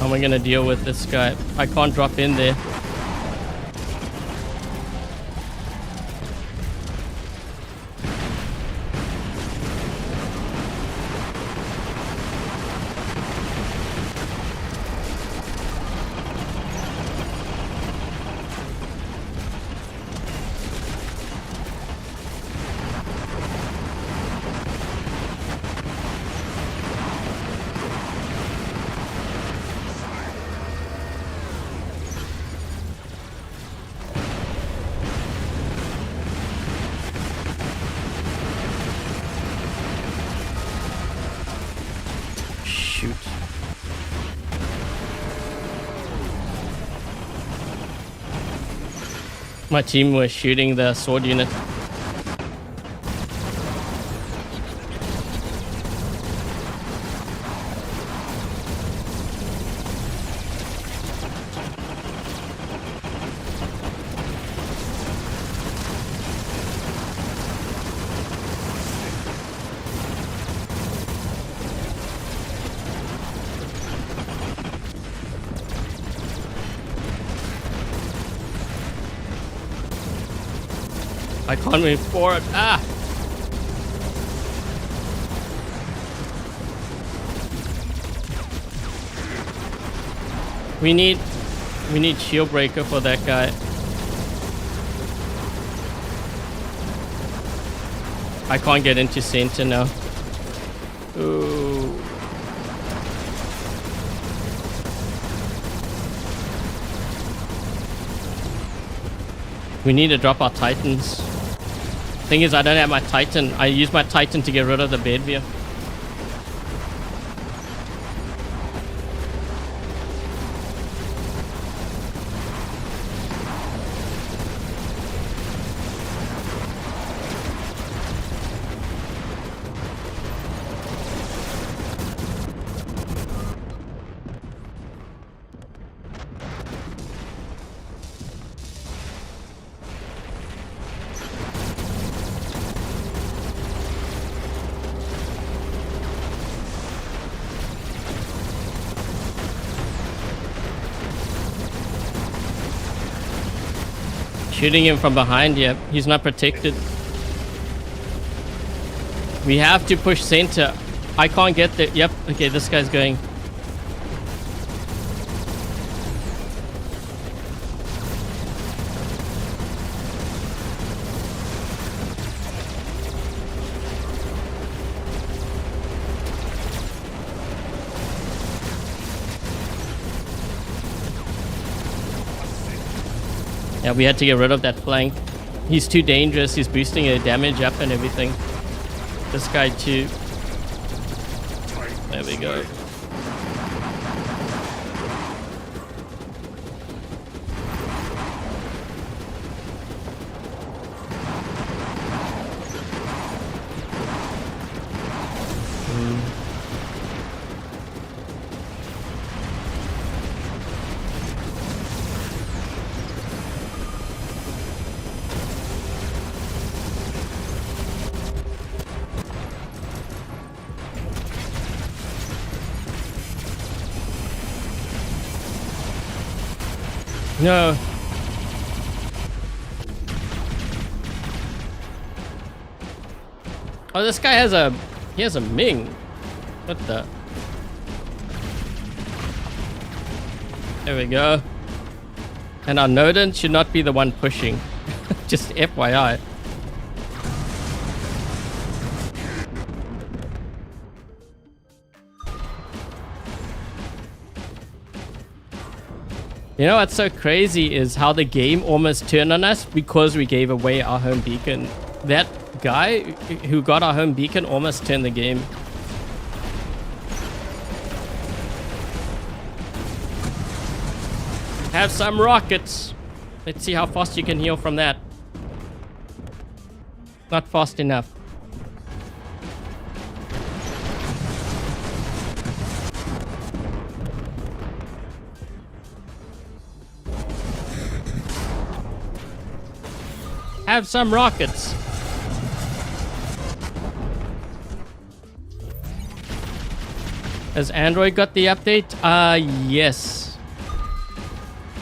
How am I gonna deal with this guy? I can't drop in there. Shoot. My team was shooting the sword unit. I can't move forward. Ah! We need shield breaker for that guy. I can't get into center now. Ooh. We need to drop our titans. Thing is, I don't have my titan. I use my titan to get rid of the bedveer. Shooting him from behind, yeah. He's not protected. We have to push center. I can't get there. Yep, okay, this guy's going. Yeah, we had to get rid of that flank. He's too dangerous. He's boosting a damage up and everything. This guy too. There we go. No. Oh, this guy has a... He has a Ming. What the... There we go. And our Nodin should not be the one pushing. Just FYI. You know what's so crazy is how the game almost turned on us because we gave away our home beacon. That guy who got our home beacon almost turned the game. Have some rockets. Let's see how fast you can heal from that. Not fast enough. Have some rockets. Has Android got the update? Yes.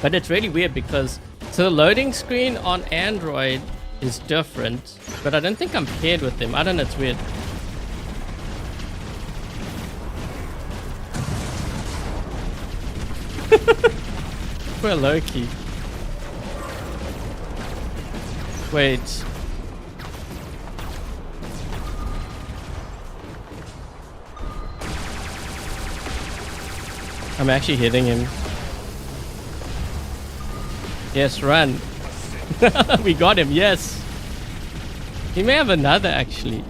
But it's really weird because so the loading screen on Android is different, but I don't think I'm paired with them. I don't know, it's weird. We're low-key. Wait. I'm actually hitting him. Yes, run. We got him, yes. He may have another, actually.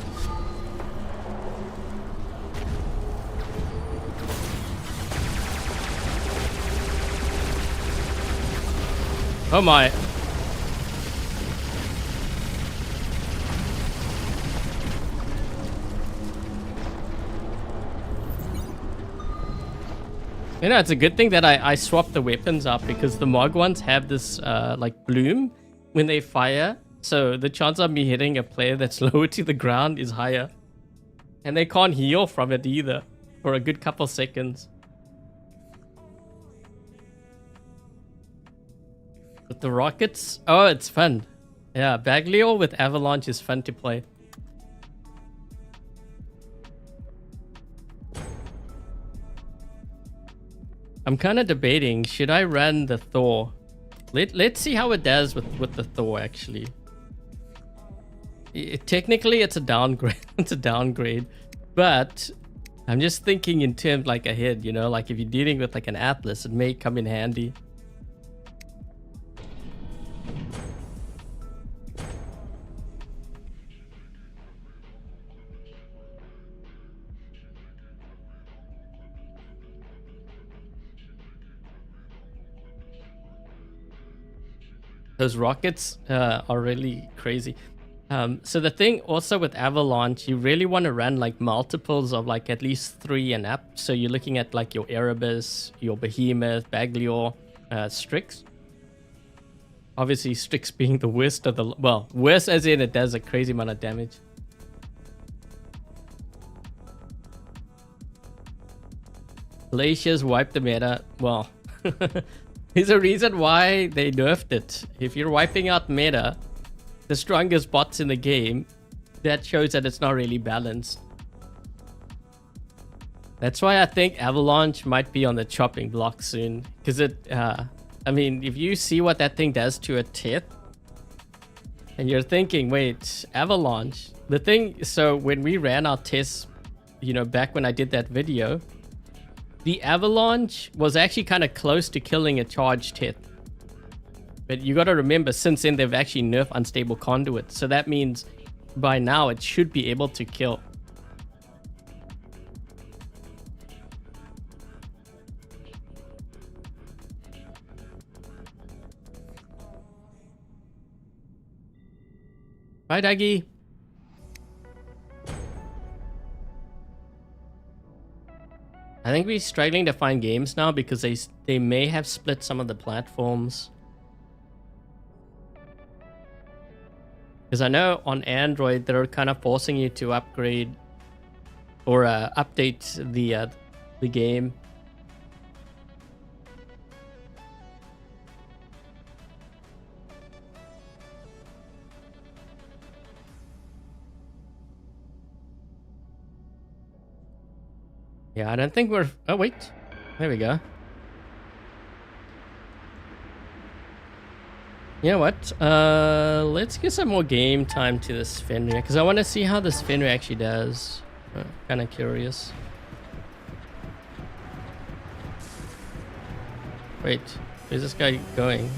Oh my. You know, it's a good thing that I swapped the weapons up because the Mog ones have this like bloom when they fire. So the chance of me hitting a player that's lower to the ground is higher. And they can't heal from it either for a good couple seconds. With the rockets, oh, it's fun. Yeah, Bagliore with Avalanche is fun to play. I'm kind of debating, should I run the Thor? Let's see how it does with the Thor, actually. Technically, it's a downgrade. It's a downgrade. But I'm just thinking in terms like ahead, you know? Like if you're dealing with like an Atlas, it may come in handy. Those rockets are really crazy. So the thing also with Avalanche, you really want to run like multiples of like at least 3 and up. So you're looking at like your Erebus, your Behemoth, Bagliore, Strix. Obviously Strix being the worst of the... Well, worst as in it does a crazy amount of damage. Glaciers wipe the meta. Well... There's a reason why they nerfed it. If you're wiping out meta, the strongest bots in the game, that shows that it's not really balanced. That's why I think Avalanche might be on the chopping block soon. Because it, I mean, if you see what that thing does to a Tith, and you're thinking, wait, Avalanche. The thing, so when we ran our tests, you know, back when I did that video, the Avalanche was actually kind of close to killing a charged Tith. But you gotta remember, since then they've actually nerfed unstable conduit. So that means by now it should be able to kill. Bye, Daggy. I think we're struggling to find games now because they may have split some of the platforms. Because I know on Android they're kind of forcing you to upgrade or update the game. Yeah, I don't think we're... Oh, wait. There we go. You know what? Let's get some more game time to this Fenrir, because I want to see how this Fenrir actually does. Kind of curious. Wait, where's this guy going?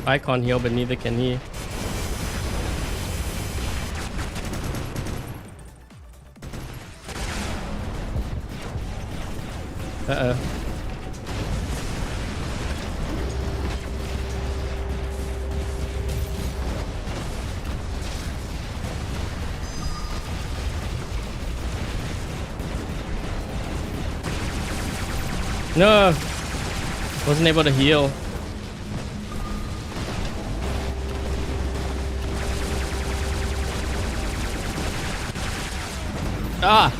I can't heal, but neither can he. Uh-oh. No! Wasn't able to heal. Ah!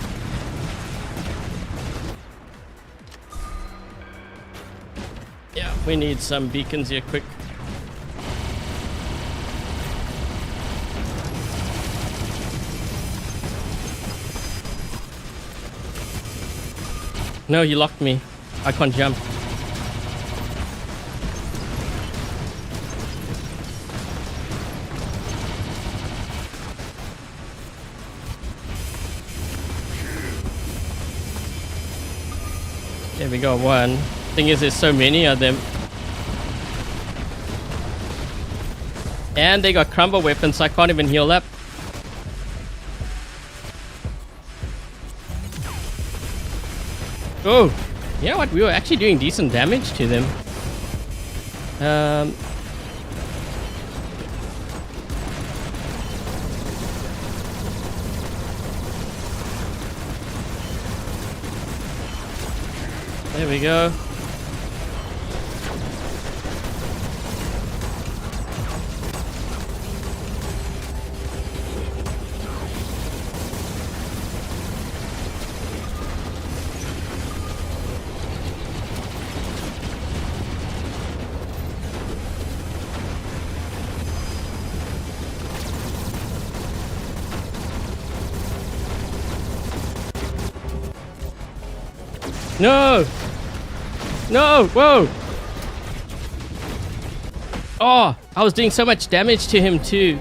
Yeah, we need some beacons here quick. No, you locked me. I can't jump. There we go, one. Thing is, there's so many of them. And they got crumble weapons, so I can't even heal up. Oh, you know what? We were actually doing decent damage to them. There we go. No! No! Whoa! Oh! I was doing so much damage to him too.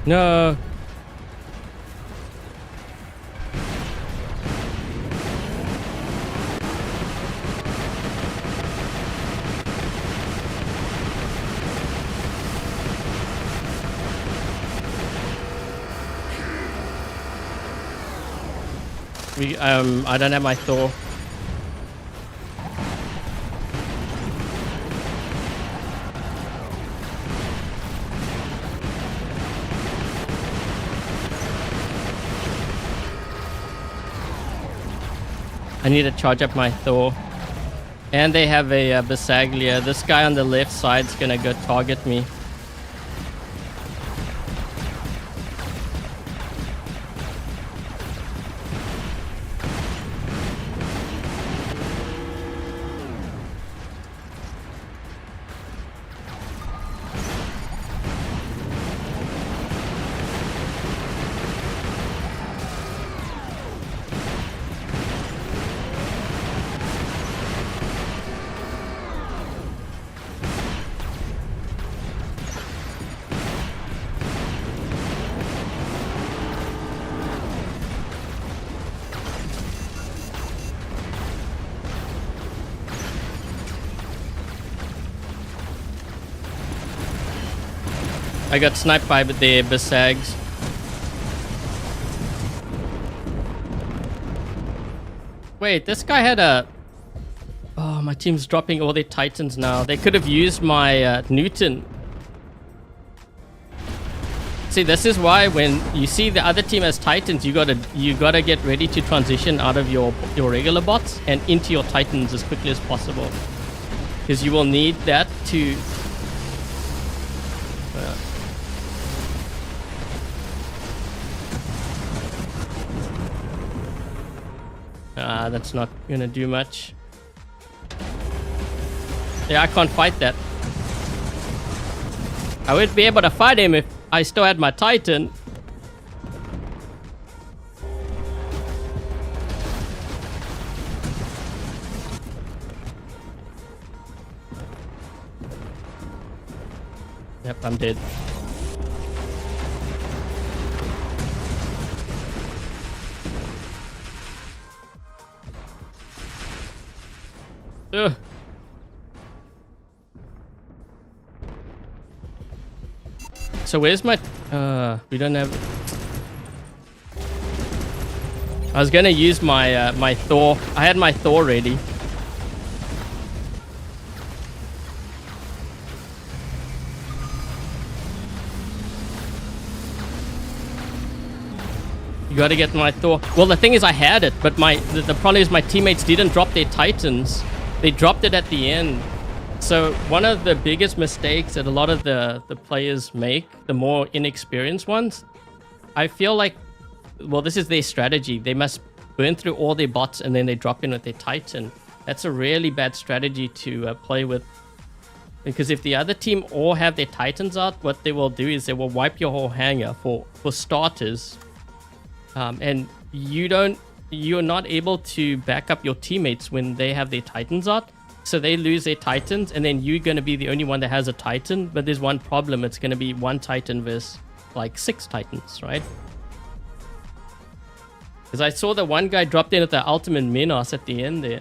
No! I don't have my Thor. I need to charge up my Thor. And they have a Bagliore. This guy on the left side's gonna go target me. I got sniped by the Besags. Wait, this guy had a... Oh, my team's dropping all their Titans now. They could have used my Newton. See, this is why when you see the other team has Titans, you gotta get ready to transition out of your regular bots and into your Titans as quickly as possible, because you will need that to. That's not gonna do much. Yeah, I can't fight that. I would be able to fight him if I still had my Titan. Yep, I'm dead. Ugh. So where's my... we don't have... I was gonna use my my Thor. I had my Thor ready. You gotta get my Thor. Well, the thing is I had it, but the problem is my teammates didn't drop their Titans. They dropped it at the end. So one of the biggest mistakes that a lot of the players make, the more inexperienced ones, I feel like, well, this is their strategy. They must burn through all their bots and then they drop in with their Titan. That's a really bad strategy to play with. Because if the other team all have their Titans out, what they will do is they will wipe your whole hangar for starters. And you're not able to back up your teammates when they have their Titans out. So they lose their Titans, and then you're going to be the only one that has a Titan. But there's one problem. It's going to be one Titan versus like 6 Titans, right? Because I saw the one guy dropped in at the ultimate Minos at the end there.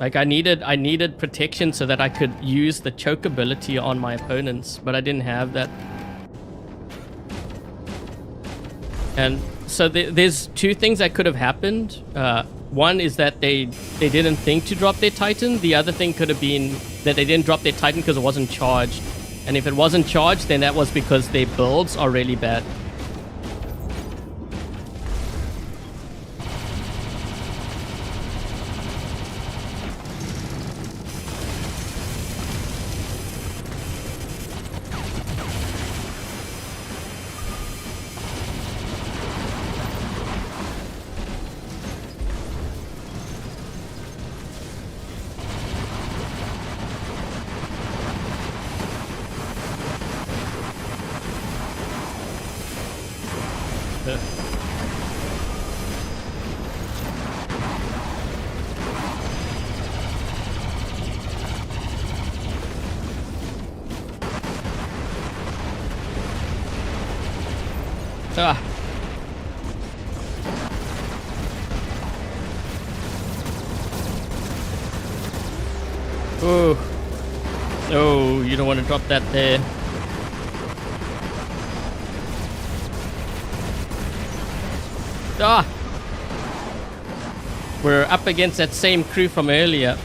Like I needed protection so that I could use the choke ability on my opponents, but I didn't have that. And so there's 2 things that could have happened. One is that they didn't think to drop their Titan. The other thing could have been that they didn't drop their Titan because it wasn't charged. And if it wasn't charged, then that was because their builds are really bad. Ah. Oh. Oh, you don't want to drop that there. Ah. We're up against that same crew from earlier.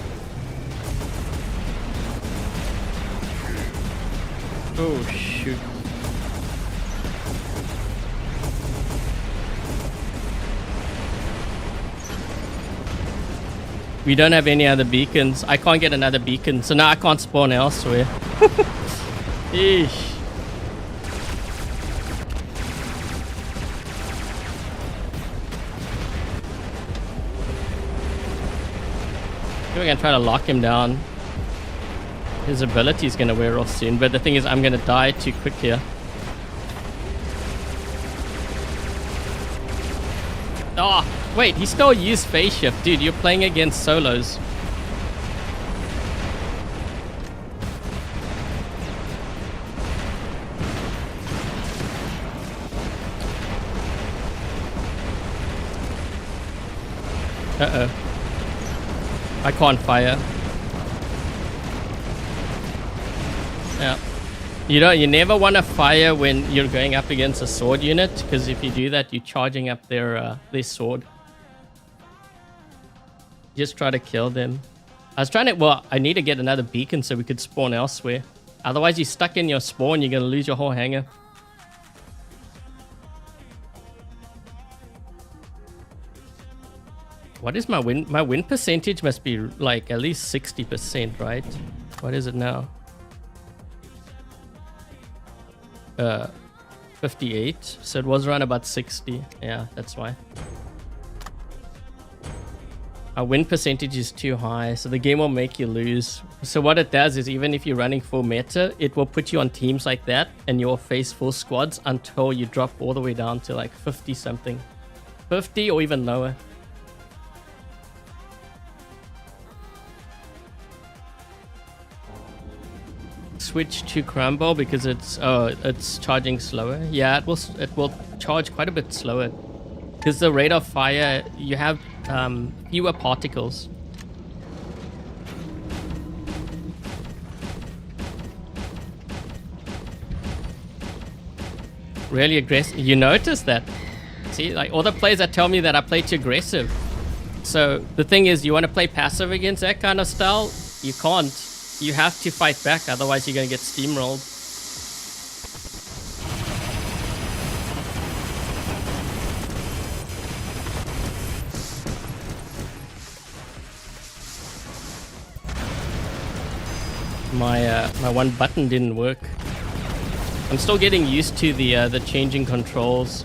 Oh, shoot. We don't have any other beacons. I can't get another beacon, so now I can't spawn elsewhere. Eesh. We're gonna try to lock him down. His ability is gonna wear off soon, but the thing is I'm gonna die too quick here. Oh, wait, he still used phase shift. Dude, you're playing against solos. Uh-oh. I can't fire. You never want to fire when you're going up against a sword unit, because if you do that, you're charging up their sword. Just try to kill them. I was trying to... Well, I need to get another beacon so we could spawn elsewhere. Otherwise, you're stuck in your spawn. You're going to lose your whole hangar. What is my win? My win percentage must be like at least 60%, right? What is it now? 58. So it was around about 60. Yeah, that's why. Our win percentage is too high, so the game will make you lose. So what it does is, even if you're running full meta, it will put you on teams like that, and you'll face full squads until you drop all the way down to like 50 something. 50 or even lower. Switch to crumble because it's charging slower. Yeah, it will charge quite a bit slower because the rate of fire, you have fewer particles. Really aggressive. You notice that? See, like all the players that tell me that I play too aggressive. So the thing is, you want to play passive against that kind of style? You can't. You have to fight back, otherwise you're going to get steamrolled. My one button didn't work. I'm still getting used to the changing controls.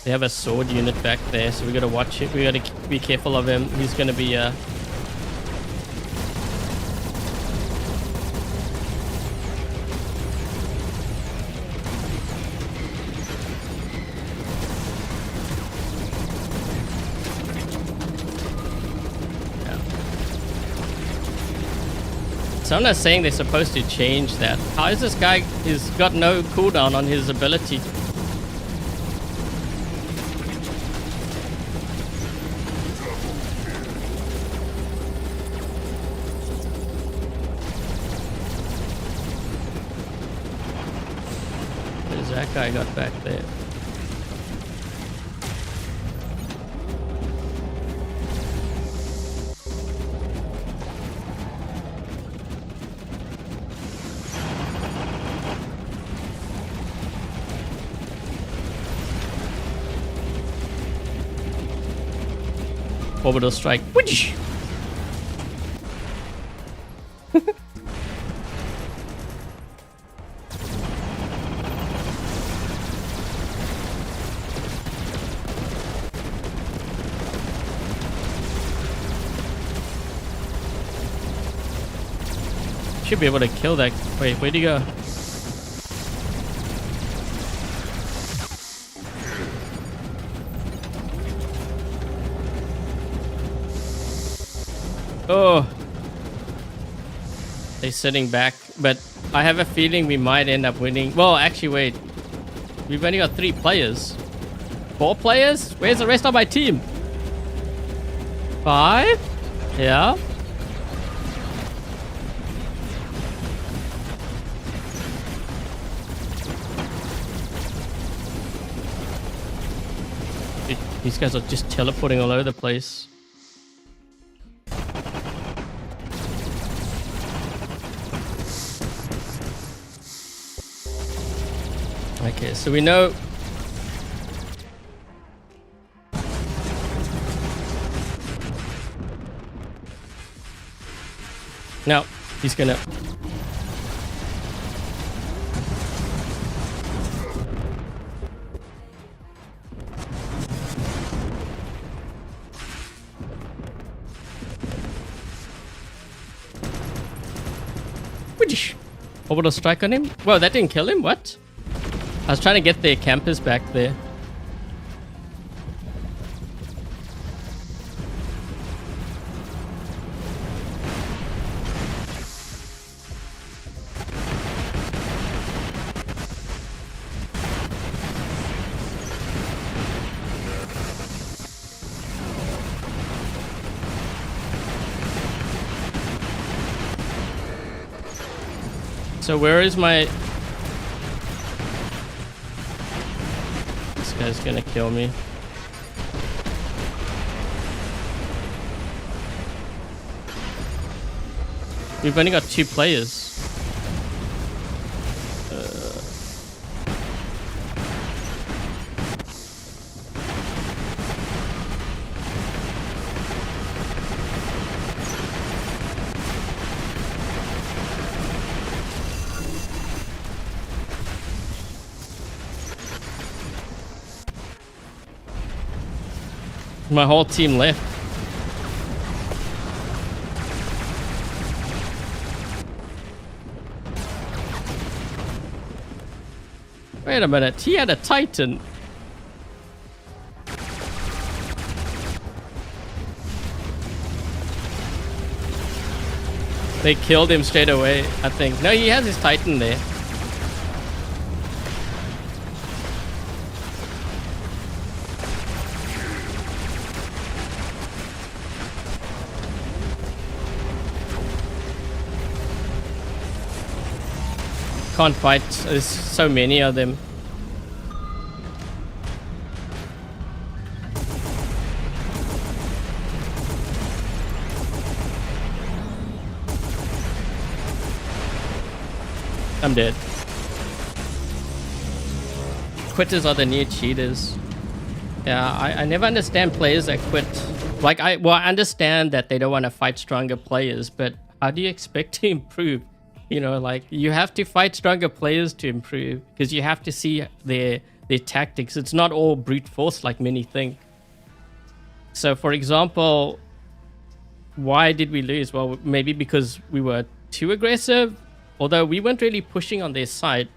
They have a sword unit back there, so we gotta watch it. We gotta be careful of him. He's gonna be Someone is saying they're supposed to change that. How is this guy? He's got no cooldown on his ability. Where's that guy got back there? Orbital strike. Whoosh! Should be able to kill that. Wait, where'd he go? Oh, they're sitting back, but I have a feeling we might end up winning. Well, actually, wait. We've only got 3 players. 4 players? Where's the rest of my team? 5? Yeah. These guys are just teleporting all over the place. Okay, so we know... No, he's gonna... Orbital strike on him? Whoa, that didn't kill him? What? I was trying to get their campers back there. So where is my... This guy's gonna kill me. We've only got 2 players. My whole team left. Wait a minute, he had a Titan. They killed him straight away, I think. No, he has his Titan there. Can't fight, there's so many of them. I'm dead. Quitters are the new cheaters. Yeah, I never understand players that quit. Like, I understand that they don't want to fight stronger players, but how do you expect to improve? You know, like, you have to fight stronger players to improve because you have to see their tactics. It's not all brute force like many think. So, for example, why did we lose? Well, maybe because we were too aggressive, although we weren't really pushing on their side.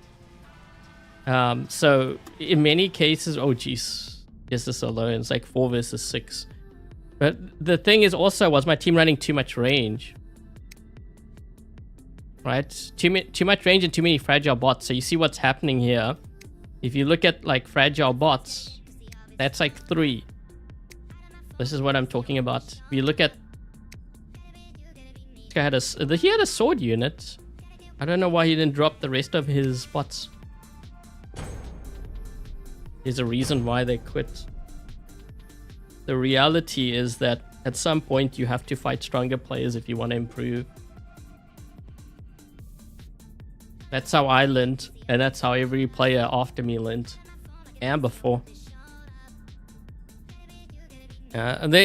So, in many cases, oh, geez, just this alone, it's like 4 versus 6. But the thing is also, was my team running too much range? Right, too much range and too many fragile bots. So you see what's happening here. If you look at like fragile bots, that's like 3. This is what I'm talking about. If you look at this guy had he had a sword unit. I don't know why he didn't drop the rest of his bots. There's a reason why they quit. The reality is that at some point you have to fight stronger players if you want to improve. That's how I learned, and that's how every player after me learned, and before. And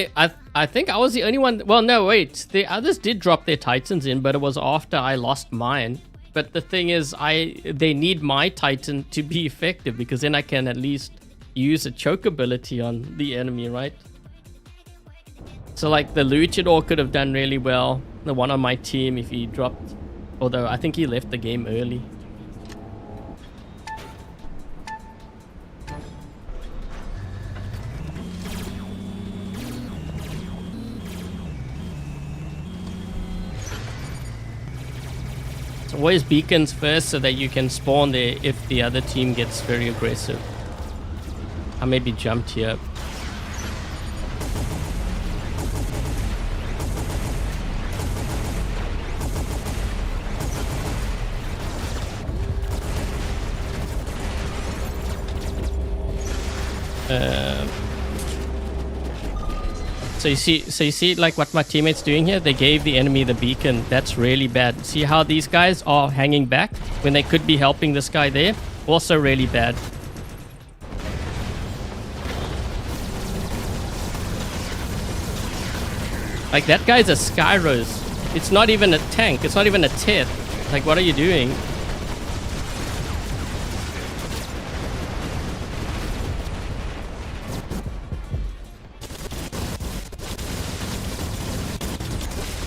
I think I was the only one. Well, no, wait. The others did drop their Titans in, but it was after I lost mine. But the thing is, they need my Titan to be effective because then I can at least use a choke ability on the enemy, right? So like the Luchador could have done really well. The one on my team if he dropped. Although I think he left the game early. So always beacons first so that you can spawn there if the other team gets very aggressive. I maybe jumped here. So you see like what my teammates doing here? They gave the enemy the beacon. That's really bad. See how these guys are hanging back when they could be helping this guy there? Also really bad. Like that guy's a Skyrose. It's not even a tank. It's not even a Tet. Like what are you doing?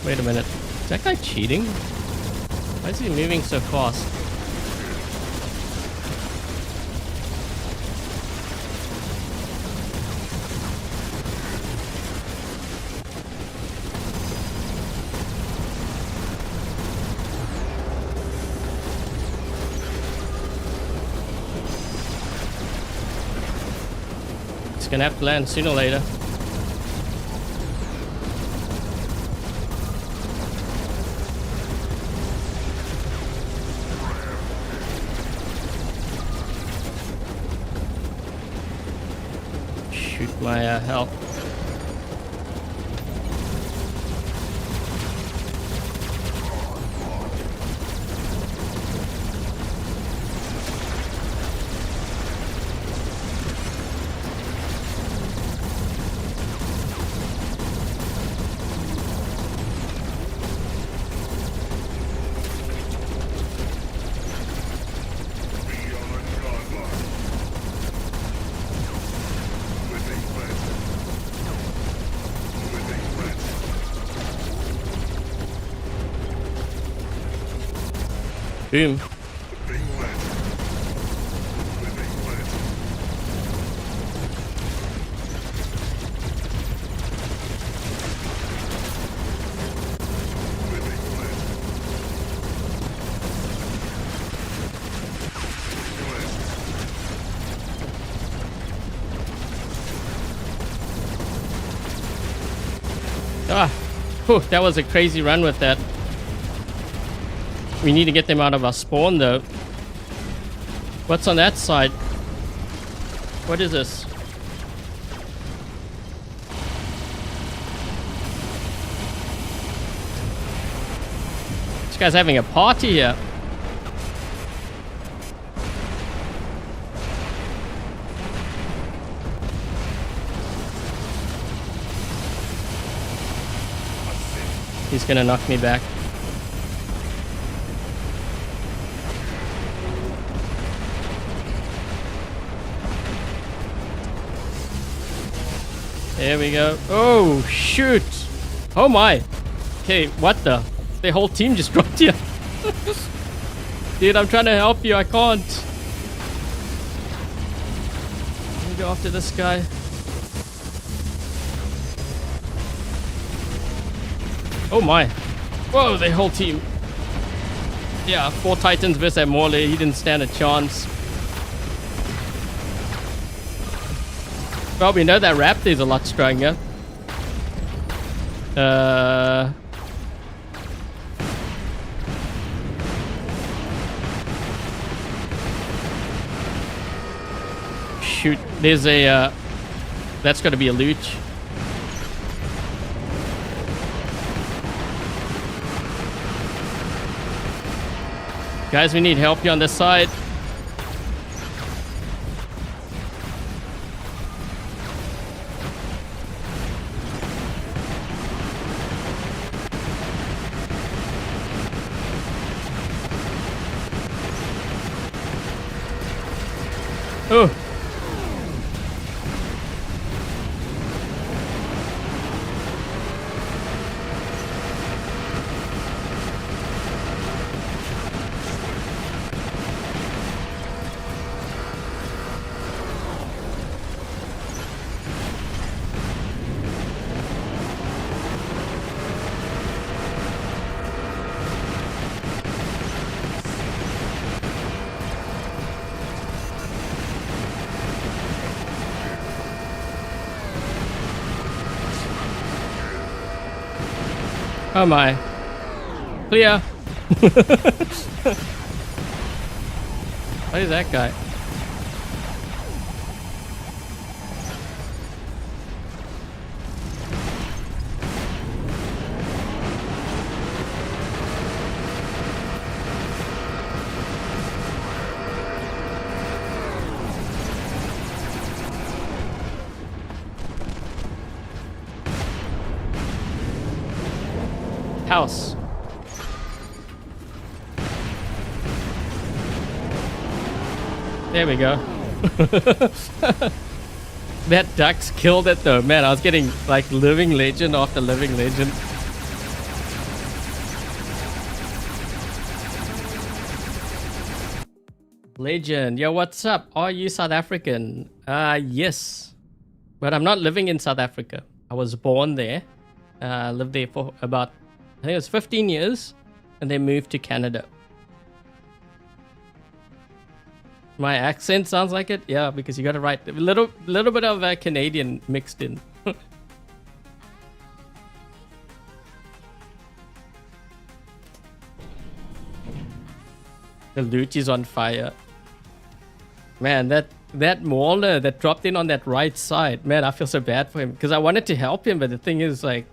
Wait a minute. Is that guy cheating? Why is he moving so fast? It's gonna have to land sooner or later. shoot, my health. Boom. Ah, whew, that was a crazy run with that. We need to get them out of our spawn though. What's on that side? What is this? This guy's having a party here. He's gonna knock me back. There we go. Oh, shoot. Oh my. Okay, what the? The whole team just dropped here. Dude, I'm trying to help you. I can't. Let me go after this guy. Oh my. Whoa, the whole team. Yeah, 4 Titans versus Morley. He didn't stand a chance. Well, we know that Raptor is a lot stronger. Shoot, there's a, that's gotta be a Luch. Guys, we need help here on this side. Oh. Oh my. Clear. What is that guy? House. There we go. That duck's killed it though. Man, I was getting like living legend after living legend. Legend. Yo, what's up? Are you South African? Yes. But I'm not living in South Africa. I was born there. Lived there for about, I think it was 15 years, and then moved to Canada. My accent sounds like it? Yeah, because you got to write a little bit of Canadian mixed in. The loot is on fire. Man, that that mauler that dropped in on that right side. Man, I feel so bad for him because I wanted to help him, but the thing is, like,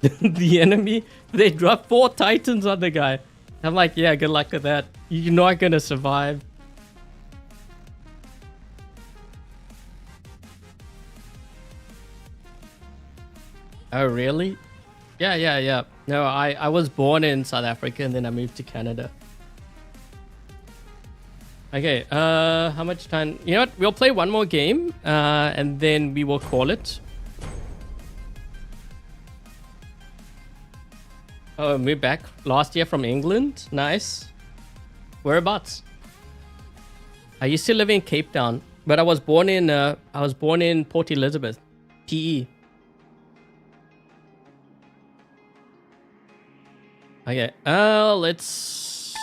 the enemy, they dropped 4 titans on the guy. I'm like, yeah, good luck with that. You're not gonna survive. Oh, really? Yeah. No, I was born in South Africa and then I moved to Canada. Okay, how much time? You know what? We'll play one more game, and then we will call it. Oh, moved back last year from England. Nice. Whereabouts? I used to live in Cape Town, but I was born in Port Elizabeth, PE. Okay, let's...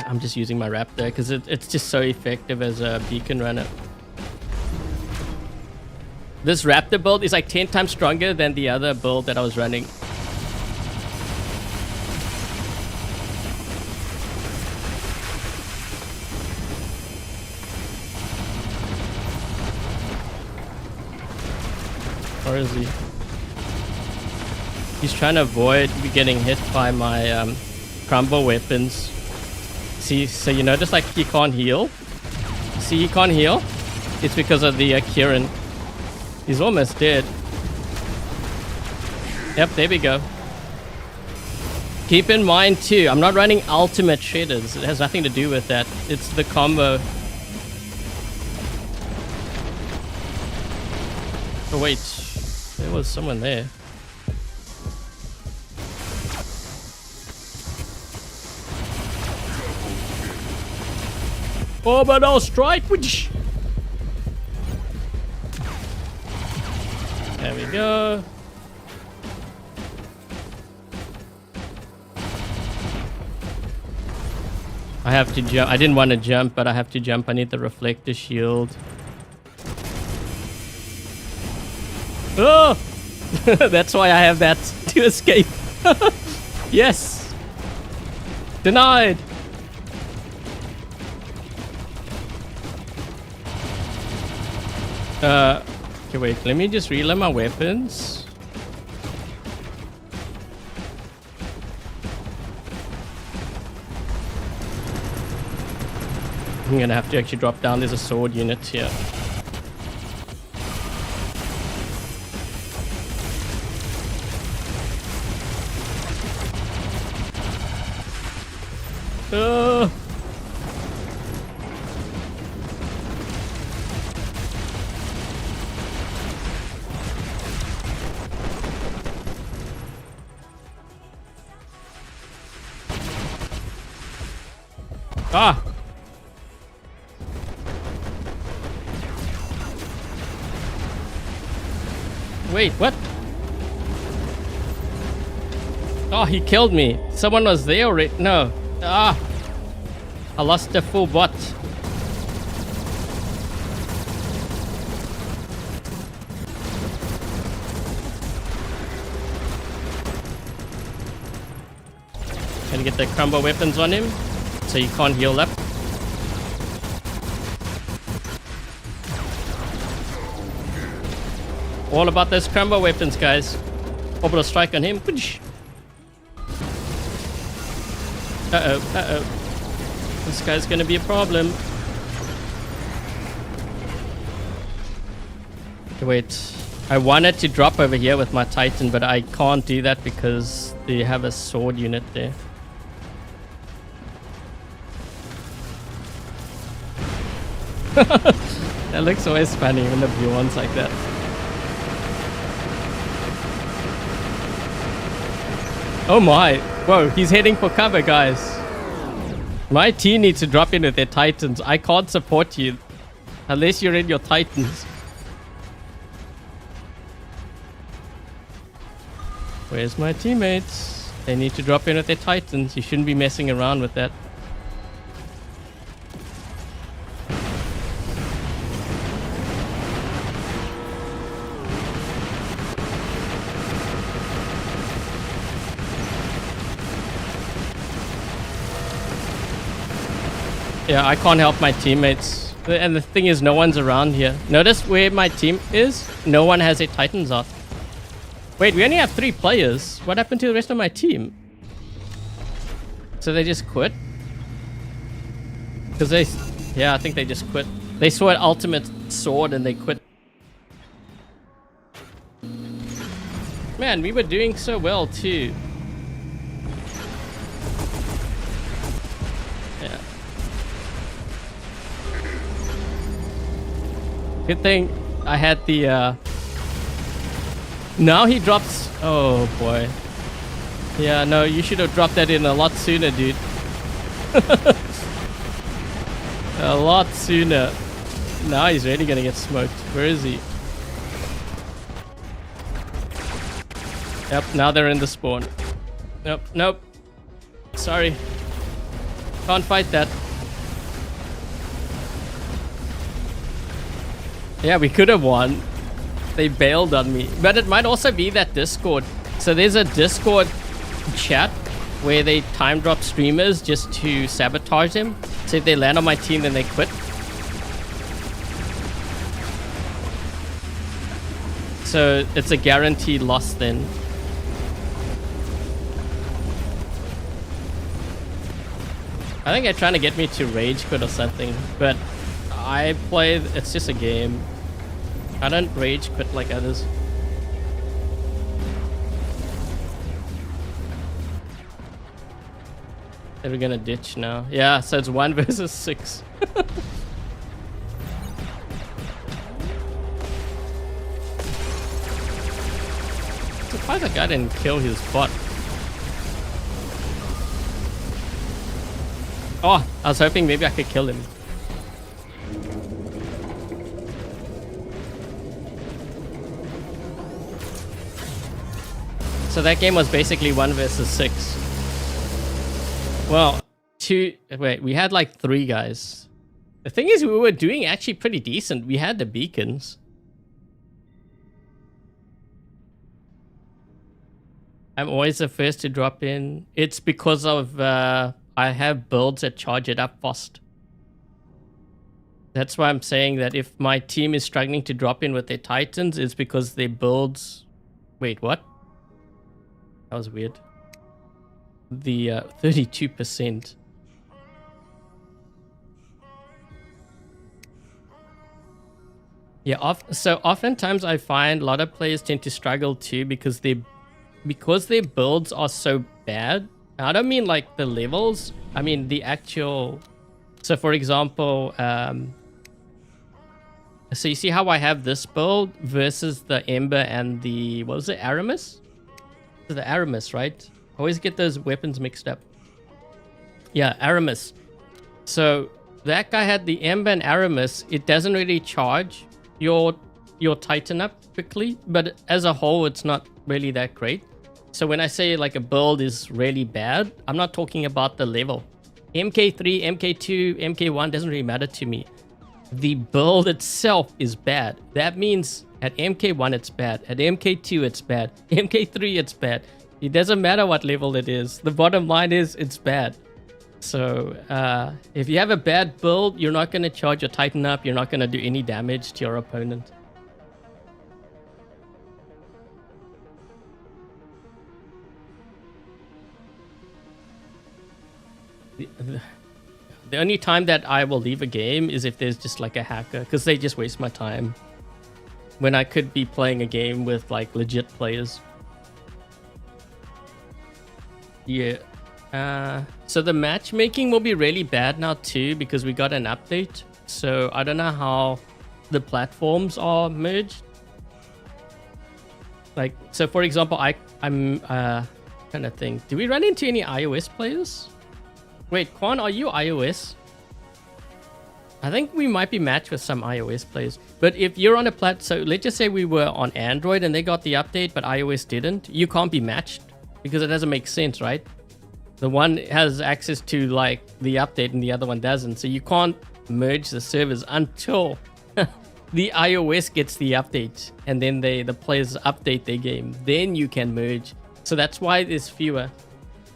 I'm just using my Raptor because it's just so effective as a beacon runner. This Raptor build is like 10 times stronger than the other build that I was running. Where is he? He's trying to avoid me getting hit by my crumble weapons. See, so you notice like he can't heal? See, he can't heal? It's because of the Kieran. He's almost dead. Yep, there we go. Keep in mind too, I'm not running ultimate shredders. It has nothing to do with that. It's the combo. Oh wait, there was someone there. Oh, but I'll strike. There we go. I have to jump. I didn't want to jump, but I have to jump. I need the reflector shield. Oh! That's why I have that to escape. Yes! Denied! Okay, wait. Let me just reload my weapons. I'm gonna have to actually drop down. There's a sword unit here. Ah! Wait, what? Oh, he killed me. Someone was there already. No. Ah! I lost the full bot. Can get the crumble weapons on him so you can't heal up. All about those crumble weapons, guys. Orbital strike on him. Uh-oh. This guy's gonna be a problem. Wait. I wanted to drop over here with my Titan, but I can't do that because they have a sword unit there. That looks always funny when the blue one's like that. Oh my. Whoa, he's heading for cover, guys. My team needs to drop in with their Titans. I can't support you unless you're in your Titans. Where's my teammates? They need to drop in with their Titans. You shouldn't be messing around with that. Yeah, I can't help my teammates. And the thing is, no one's around here. Notice where my team is? No one has a Titans out. Wait, we only have 3 players. What happened to the rest of my team? So they just quit? Because they... Yeah, I think they just quit. They saw an ultimate sword and they quit. Man, we were doing so well too. Yeah. Good thing I had the now he drops... Oh boy. Yeah, no, you should have dropped that in a lot sooner, dude. A lot sooner. Now he's really gonna get smoked. Where is he? Yep, now they're in the spawn. Nope, nope. Sorry. Can't fight that. Yeah, we could have won. They bailed on me. But it might also be that Discord. So there's a Discord chat where they time drop streamers just to sabotage them. So if they land on my team, then they quit. So it's a guaranteed loss then. I think they're trying to get me to rage quit or something, but I play, it's just a game. I don't rage quit like others. We're gonna ditch now. Yeah, so it's 1 versus 6. Surprised that guy didn't kill his bot. Oh, I was hoping maybe I could kill him. So that game was basically 1 versus 6. Well, wait, we had like 3 guys. The thing is, we were doing actually pretty decent. We had the beacons. I'm always the first to drop in. It's because of I have builds that charge it up fast. That's why I'm saying that if my team is struggling to drop in with their Titans, it's because their builds... Wait, what? That was weird. The 32%. Yeah, so oftentimes I find a lot of players tend to struggle too because their builds are so bad. I don't mean like the levels, I mean the actual... So for example, so you see how I have this build versus the Ember and the... What was it? Aramis? The Aramis, right? I always get those weapons mixed up. Yeah, Aramis. So that guy had the Ember and Aramis. It doesn't really charge your Titan up quickly, but as a whole, it's not really that great. So when I say like a build is really bad, I'm not talking about the level. MK3, MK2, MK1 doesn't really matter to me. The build itself is bad. That means at MK1 it's bad. At MK2 it's bad. MK3 it's bad. It doesn't matter what level it is. The bottom line is it's bad. So if you have a bad build, you're not going to charge your Titan up. You're not going to do any damage to your opponent. The only time that I will leave a game is if there's just like a hacker, because they just waste my time when I could be playing a game with like legit players. Yeah. So the matchmaking will be really bad now too because we got an update. So I don't know how the platforms are merged. Like, so for example, I'm trying to think. Do we run into any iOS players? Wait, Quan, are you iOS? I think we might be matched with some iOS players. But if you're on a so let's just say we were on Android and they got the update, but iOS didn't. You can't be matched because it doesn't make sense, right? The one has access to like the update and the other one doesn't. So you can't merge the servers until the iOS gets the update and then the players update their game. Then you can merge. So that's why there's fewer.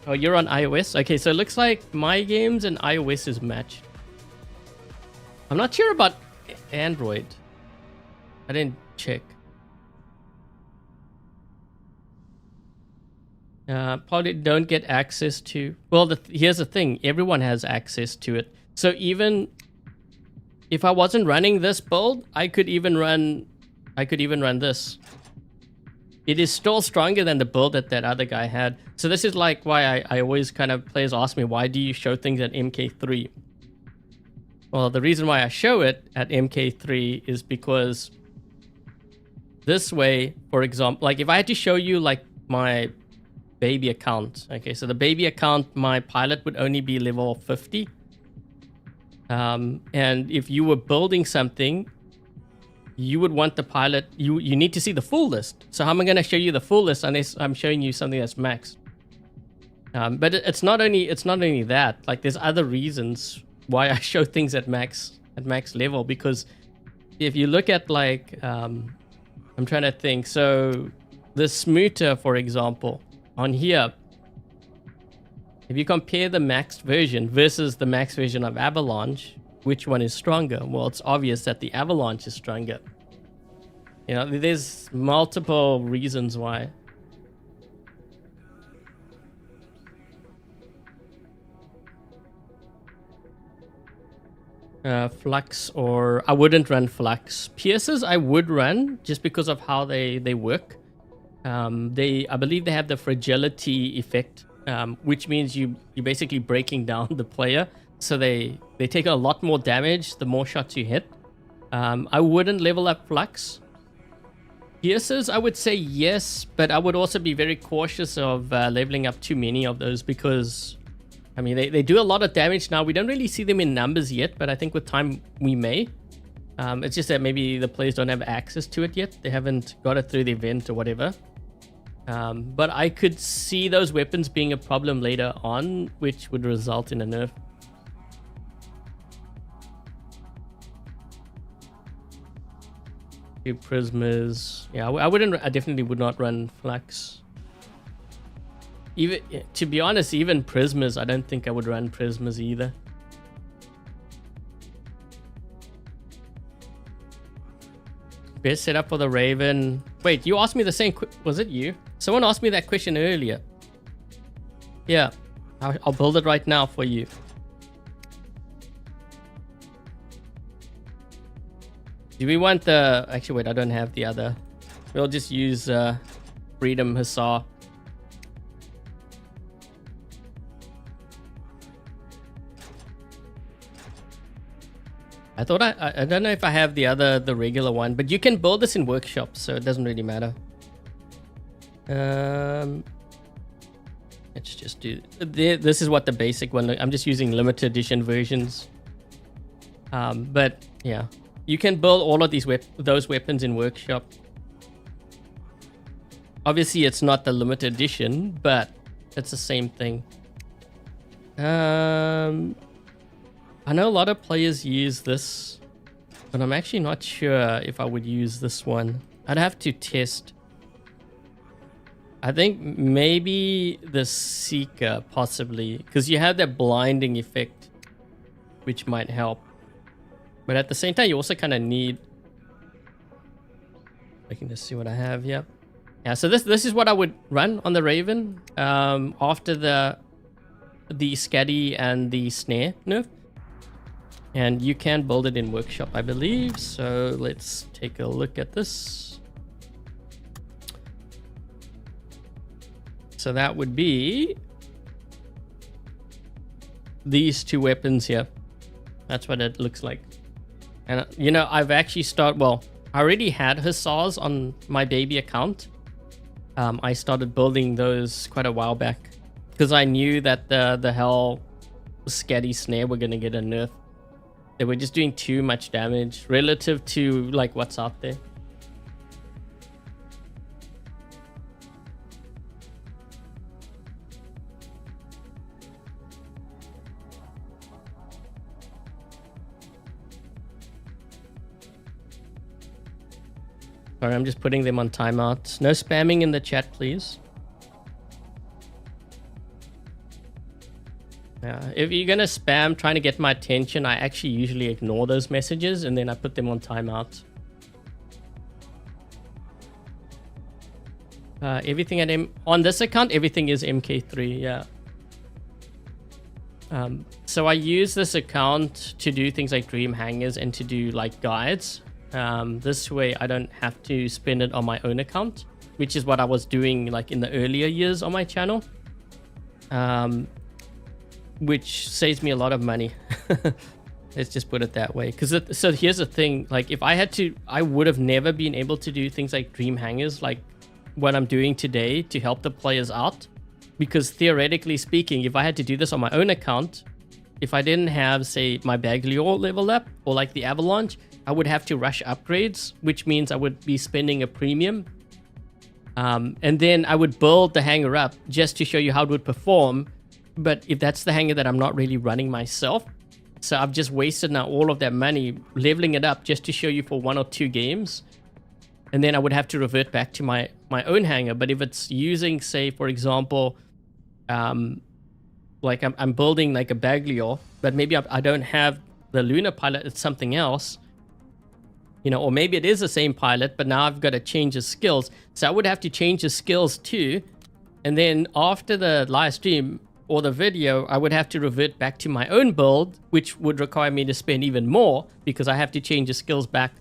Oh, you're on iOS? Okay, so it looks like my games and iOS is matched. I'm not sure about Android. I didn't check. Probably don't get access to. Well, here's the thing: everyone has access to it. So even if I wasn't running this build, I could even run this. It is still stronger than the build that other guy had. So this is like why I always kind of, players ask me, why do you show things at MK3? Well, the reason why I show it at MK3 is because this way, for example, like if I had to show you like my baby account. Okay, so the baby account, my pilot would only be level 50. And if you were building something, you would want the pilot, you need to see the full list. So how am I going to show you the full list unless I'm showing you something that's max? But it's not only that, like there's other reasons why I show things at max level, because if you look at like, I'm trying to think. So the Smuta, for example, on here, if you compare the maxed version versus the max version of Avalanche, which one is stronger? Well, it's obvious that the Avalanche is stronger. You know, there's multiple reasons why. Flux, or I wouldn't run Flux. Pierces I would run just because of how they work. I believe they have the fragility effect, which means you're basically breaking down the player. So they take a lot more damage the more shots you hit. I wouldn't level up Flux. Pierces, I would say yes, but I would also be very cautious of leveling up too many of those, because I mean they do a lot of damage now. We don't really see them in numbers yet, but I think with time we may. It's just that maybe the players don't have access to it yet. They haven't got it through the event or whatever. But I could see those weapons being a problem later on, which would result in a nerf. Two Prismas. Yeah, I definitely would not run Flux. Even, to be honest, even Prismas, I don't think I would run Prismas either. Best setup for the Raven. Wait, you asked me the same. Was it you? Someone asked me that question earlier. Yeah, I'll build it right now for you. Do we want the... Actually, wait, I don't have the other. We'll just use Freedom Hussar. I thought I don't know if I have the regular one, but you can build this in workshops, so it doesn't really matter. Let's just do... This is what the basic one... I'm just using limited edition versions. But yeah, you can build all of those weapons in workshop. Obviously, it's not the limited edition, but it's the same thing. I know a lot of players use this, but I'm actually not sure if I would use this one. I'd have to test. I think maybe the Seeker, possibly, because you have that blinding effect, which might help. But at the same time, you also kind of need... I can just see what I have here. Yeah, so this is what I would run on the Raven after the Scatty and the Snare nerf. And you can build it in workshop, I believe. So let's take a look at this. So that would be these two weapons here. That's what it looks like. And you know, I've actually I already had Hussars on my baby account. I started building those quite a while back because I knew that the Hell Scatty Snare were gonna get a nerf. They were just doing too much damage relative to like what's out there. Sorry, I'm just putting them on timeout. No spamming in the chat, please. If you're gonna spam trying to get my attention, I actually usually ignore those messages and then I put them on timeout. Everything on this account, everything is MK3, yeah. So I use this account to do things like Dream Hangars and to do like guides. This way I don't have to spend it on my own account, which is what I was doing like in the earlier years on my channel. Which saves me a lot of money. Let's just put it that way. So here's the thing, like if I had to, I would have never been able to do things like Dream Hangars, like what I'm doing today to help the players out. Because theoretically speaking, if I had to do this on my own account, if I didn't have, say, my Bagliore leveled up or like the Avalanche, I would have to rush upgrades, which means I would be spending a premium. And then I would build the hangar up just to show you how it would perform. But if that's the hangar that I'm not really running myself, so I've just wasted now all of that money leveling it up just to show you for 1 or 2 games. And then I would have to revert back to my own hangar. But if it's using, say, for example, like I'm building like a Bagliore, but maybe I don't have the Lunar pilot, it's something else. You know, or maybe it is the same pilot, but now I've got to change his skills. So I would have to change his skills too. And then after the live stream or the video, I would have to revert back to my own build, which would require me to spend even more because I have to change his skills back.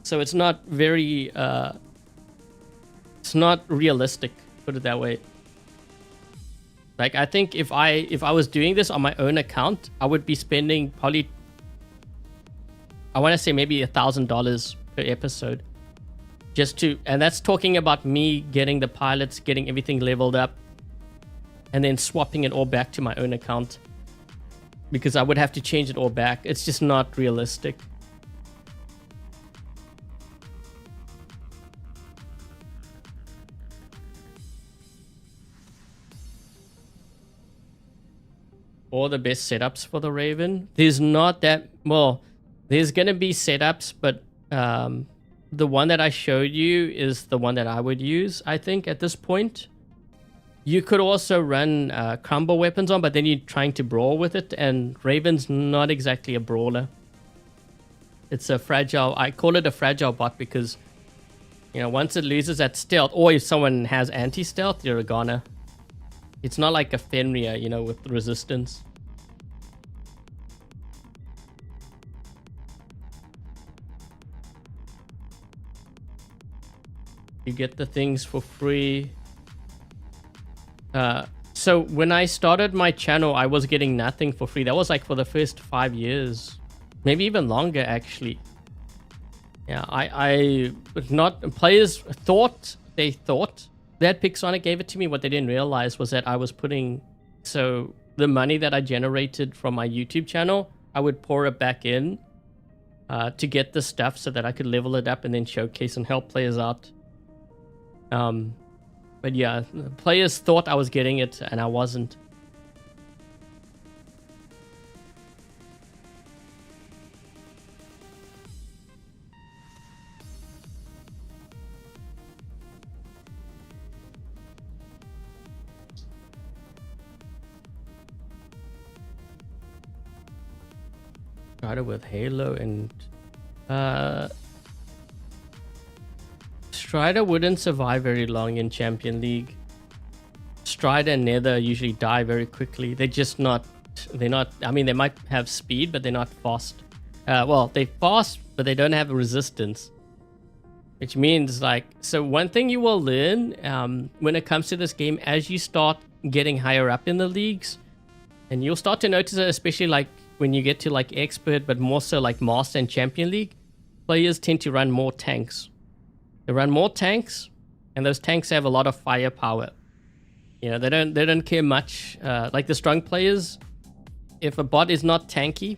So it's not very, it's not realistic, put it that way. Like I think if I was doing this on my own account, I would be spending probably, I want to say maybe $1,000 per episode, just to, and that's talking about me getting the pilots, getting everything leveled up, and then swapping it all back to my own account, because I would have to change it all back. It's just not realistic. All the best setups for the Raven. There's not that, well, there's gonna be setups, but the one that I showed you is the one that I would use, I think, at this point. You could also run crumble weapons on, but then you're trying to brawl with it, and Raven's not exactly a brawler. It's a fragile, I call it a fragile bot because, you know, once it loses that stealth, or if someone has anti-stealth, you're a goner. It's not like a Fenrir, you know, with resistance. You get the things for free. So when I started my channel, I was getting nothing for free. That was like for the first 5 years, maybe even longer actually. Yeah, players thought that Pixonic gave it to me. What they didn't realize was that I was putting, so the money that I generated from my YouTube channel, I would pour it back in to get the stuff so that I could level it up and then showcase and help players out. But yeah, players thought I was getting it and I wasn't. Started with Halo and Strider wouldn't survive very long in Champion League. Strider and Nether usually die very quickly. They're not, I mean, they might have speed, but they're not fast. Well, they're fast, but they don't have a resistance. Which means, like, so one thing you will learn when it comes to this game, as you start getting higher up in the leagues, and you'll start to notice it, especially like when you get to like expert, but more so like Master and Champion League, players tend to run more tanks. They run more tanks, and those tanks have a lot of firepower. You know, they don't care much. Like the strong players, if a bot is not tanky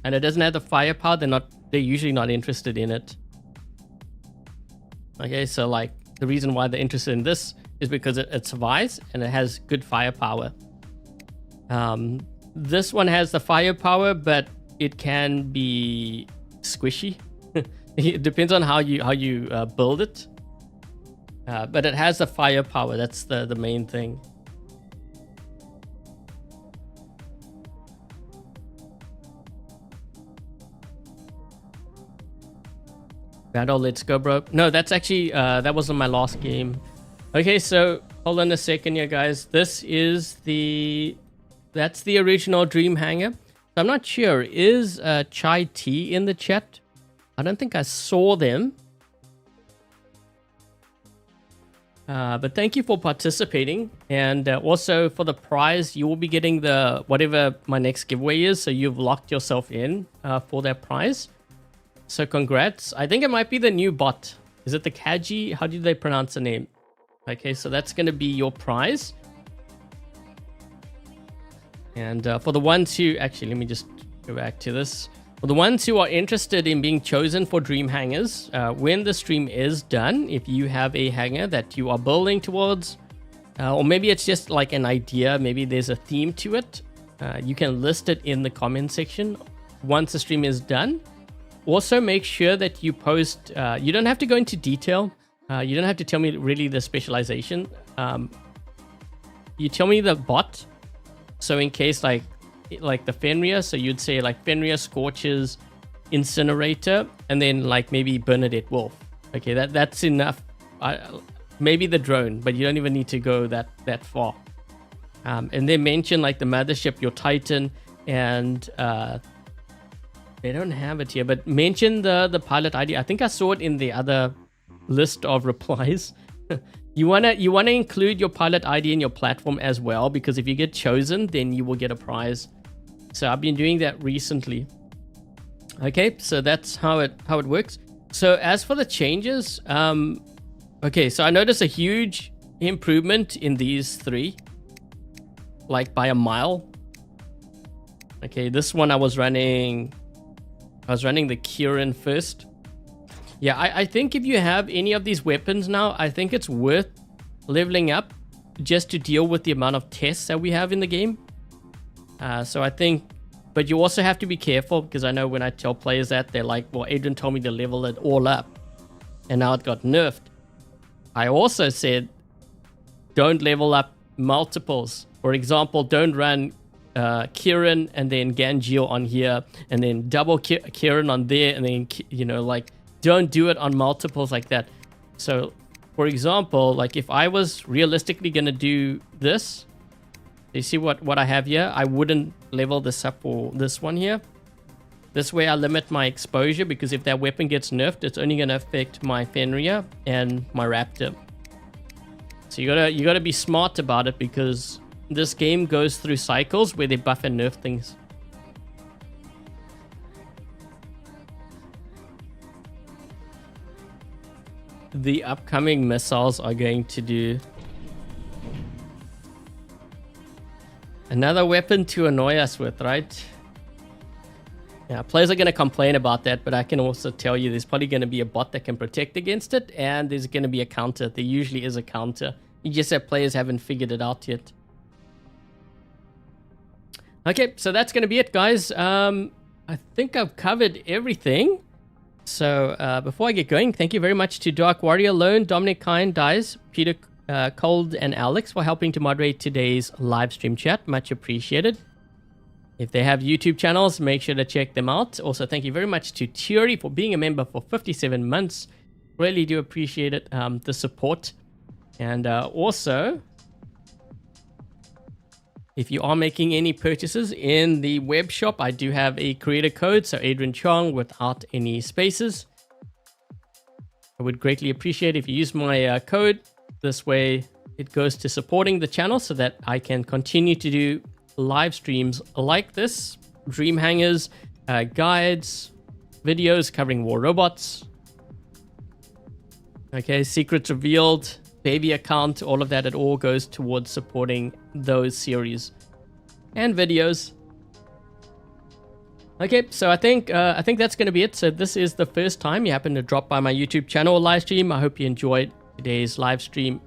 and it doesn't have the firepower, they're usually not interested in it. Okay, so like the reason why they're interested in this is because it survives and it has good firepower. This one has the firepower, but it can be squishy. It depends on how you build it, but it has the firepower. That's the main thing. Battle, let's go, bro. No, that's actually, that wasn't my last game. Okay, so hold on a second here, guys. This is that's the original Dream Hangar. I'm not sure. Is Chai Tea in the chat? I don't think I saw them. But thank you for participating. And also for the prize, you will be getting the whatever my next giveaway is. So you've locked yourself in for that prize. So congrats. I think it might be the new bot. Is it the Kaji? How do they pronounce the name? Okay, so that's going to be your prize. And for the ones who... Actually, let me just go back to this. For the ones who are interested in being chosen for Dream Hangars, when the stream is done, if you have a hangar that you are building towards, or maybe it's just like an idea, maybe there's a theme to it, you can list it in the comment section once the stream is done. Also, make sure that you post... you don't have to go into detail. You don't have to tell me really the specialization. You tell me the bot. So in case like the Fenrir, so you'd say like Fenrir Scorches Incinerator, and then like maybe Bernadette Wolf. Okay, that's enough. Maybe the drone, but you don't even need to go that far. And then mention like the mothership, your Titan, and they don't have it here, but mention the pilot ID. I think I saw it in the other list of replies. You wanna include your pilot ID in your platform as well, because if you get chosen, then you will get a prize. So I've been doing that recently. Okay, so that's how it works. So as for the changes, okay, so I noticed a huge improvement in these three, like by a mile. Okay, this one I was running the Kieran first. Yeah, I think if you have any of these weapons now, I think it's worth leveling up just to deal with the amount of tests that we have in the game. So I think, but you also have to be careful, because I know when I tell players that, they're like, well, Adrian told me to level it all up, and now it got nerfed. I also said, don't level up multiples. For example, don't run Kieran and then Ganjil on here, and then double Kieran on there, and then, you know, like, don't do it on multiples like that. So, for example, like if I was realistically going to do this, you see what I have here? I wouldn't level this up for this one here. This way I limit my exposure, because if that weapon gets nerfed, it's only going to affect my Fenrir and my Raptor. So you gotta be smart about it, because this game goes through cycles where they buff and nerf things. The upcoming missiles are going to do another weapon to annoy us with, right? Yeah, players are going to complain about that, but I can also tell you there's probably going to be a bot that can protect against it, and there's going to be a counter. There usually is a counter. You just have players haven't figured it out yet. Okay, so that's going to be it, guys. I think I've covered everything. So before I get going, thank you very much to Dark Warrior, Lone, Dominic, Kind, Dice, Peter, Cold, and Alex for helping to moderate today's live stream chat. Much appreciated. If they have YouTube channels, make sure to check them out. Also, thank you very much to Theory for being a member for 57 months. Really do appreciate it, the support. And also, if you are making any purchases in the web shop, I do have a creator code, so Adrian Chong without any spaces. I would greatly appreciate if you use my code. This way it goes to supporting the channel so that I can continue to do live streams like this. Dream Hangars, guides, videos covering war robots. Okay, secrets revealed, baby account, all of that, it all goes towards supporting those series and videos. Okay, so I think that's going to be it. So this is the first time you happen to drop by my YouTube channel or live stream. I hope you enjoyed today's live stream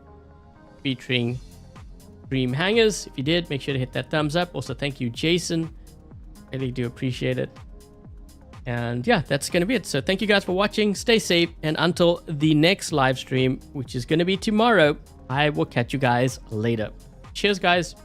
featuring Dream Hangars. If you did, make sure to hit that thumbs up. Also, thank you, Jason. Really do appreciate it. And yeah, that's going to be it. So thank you guys for watching. Stay safe. And until the next live stream, which is going to be tomorrow, I will catch you guys later. Cheers, guys.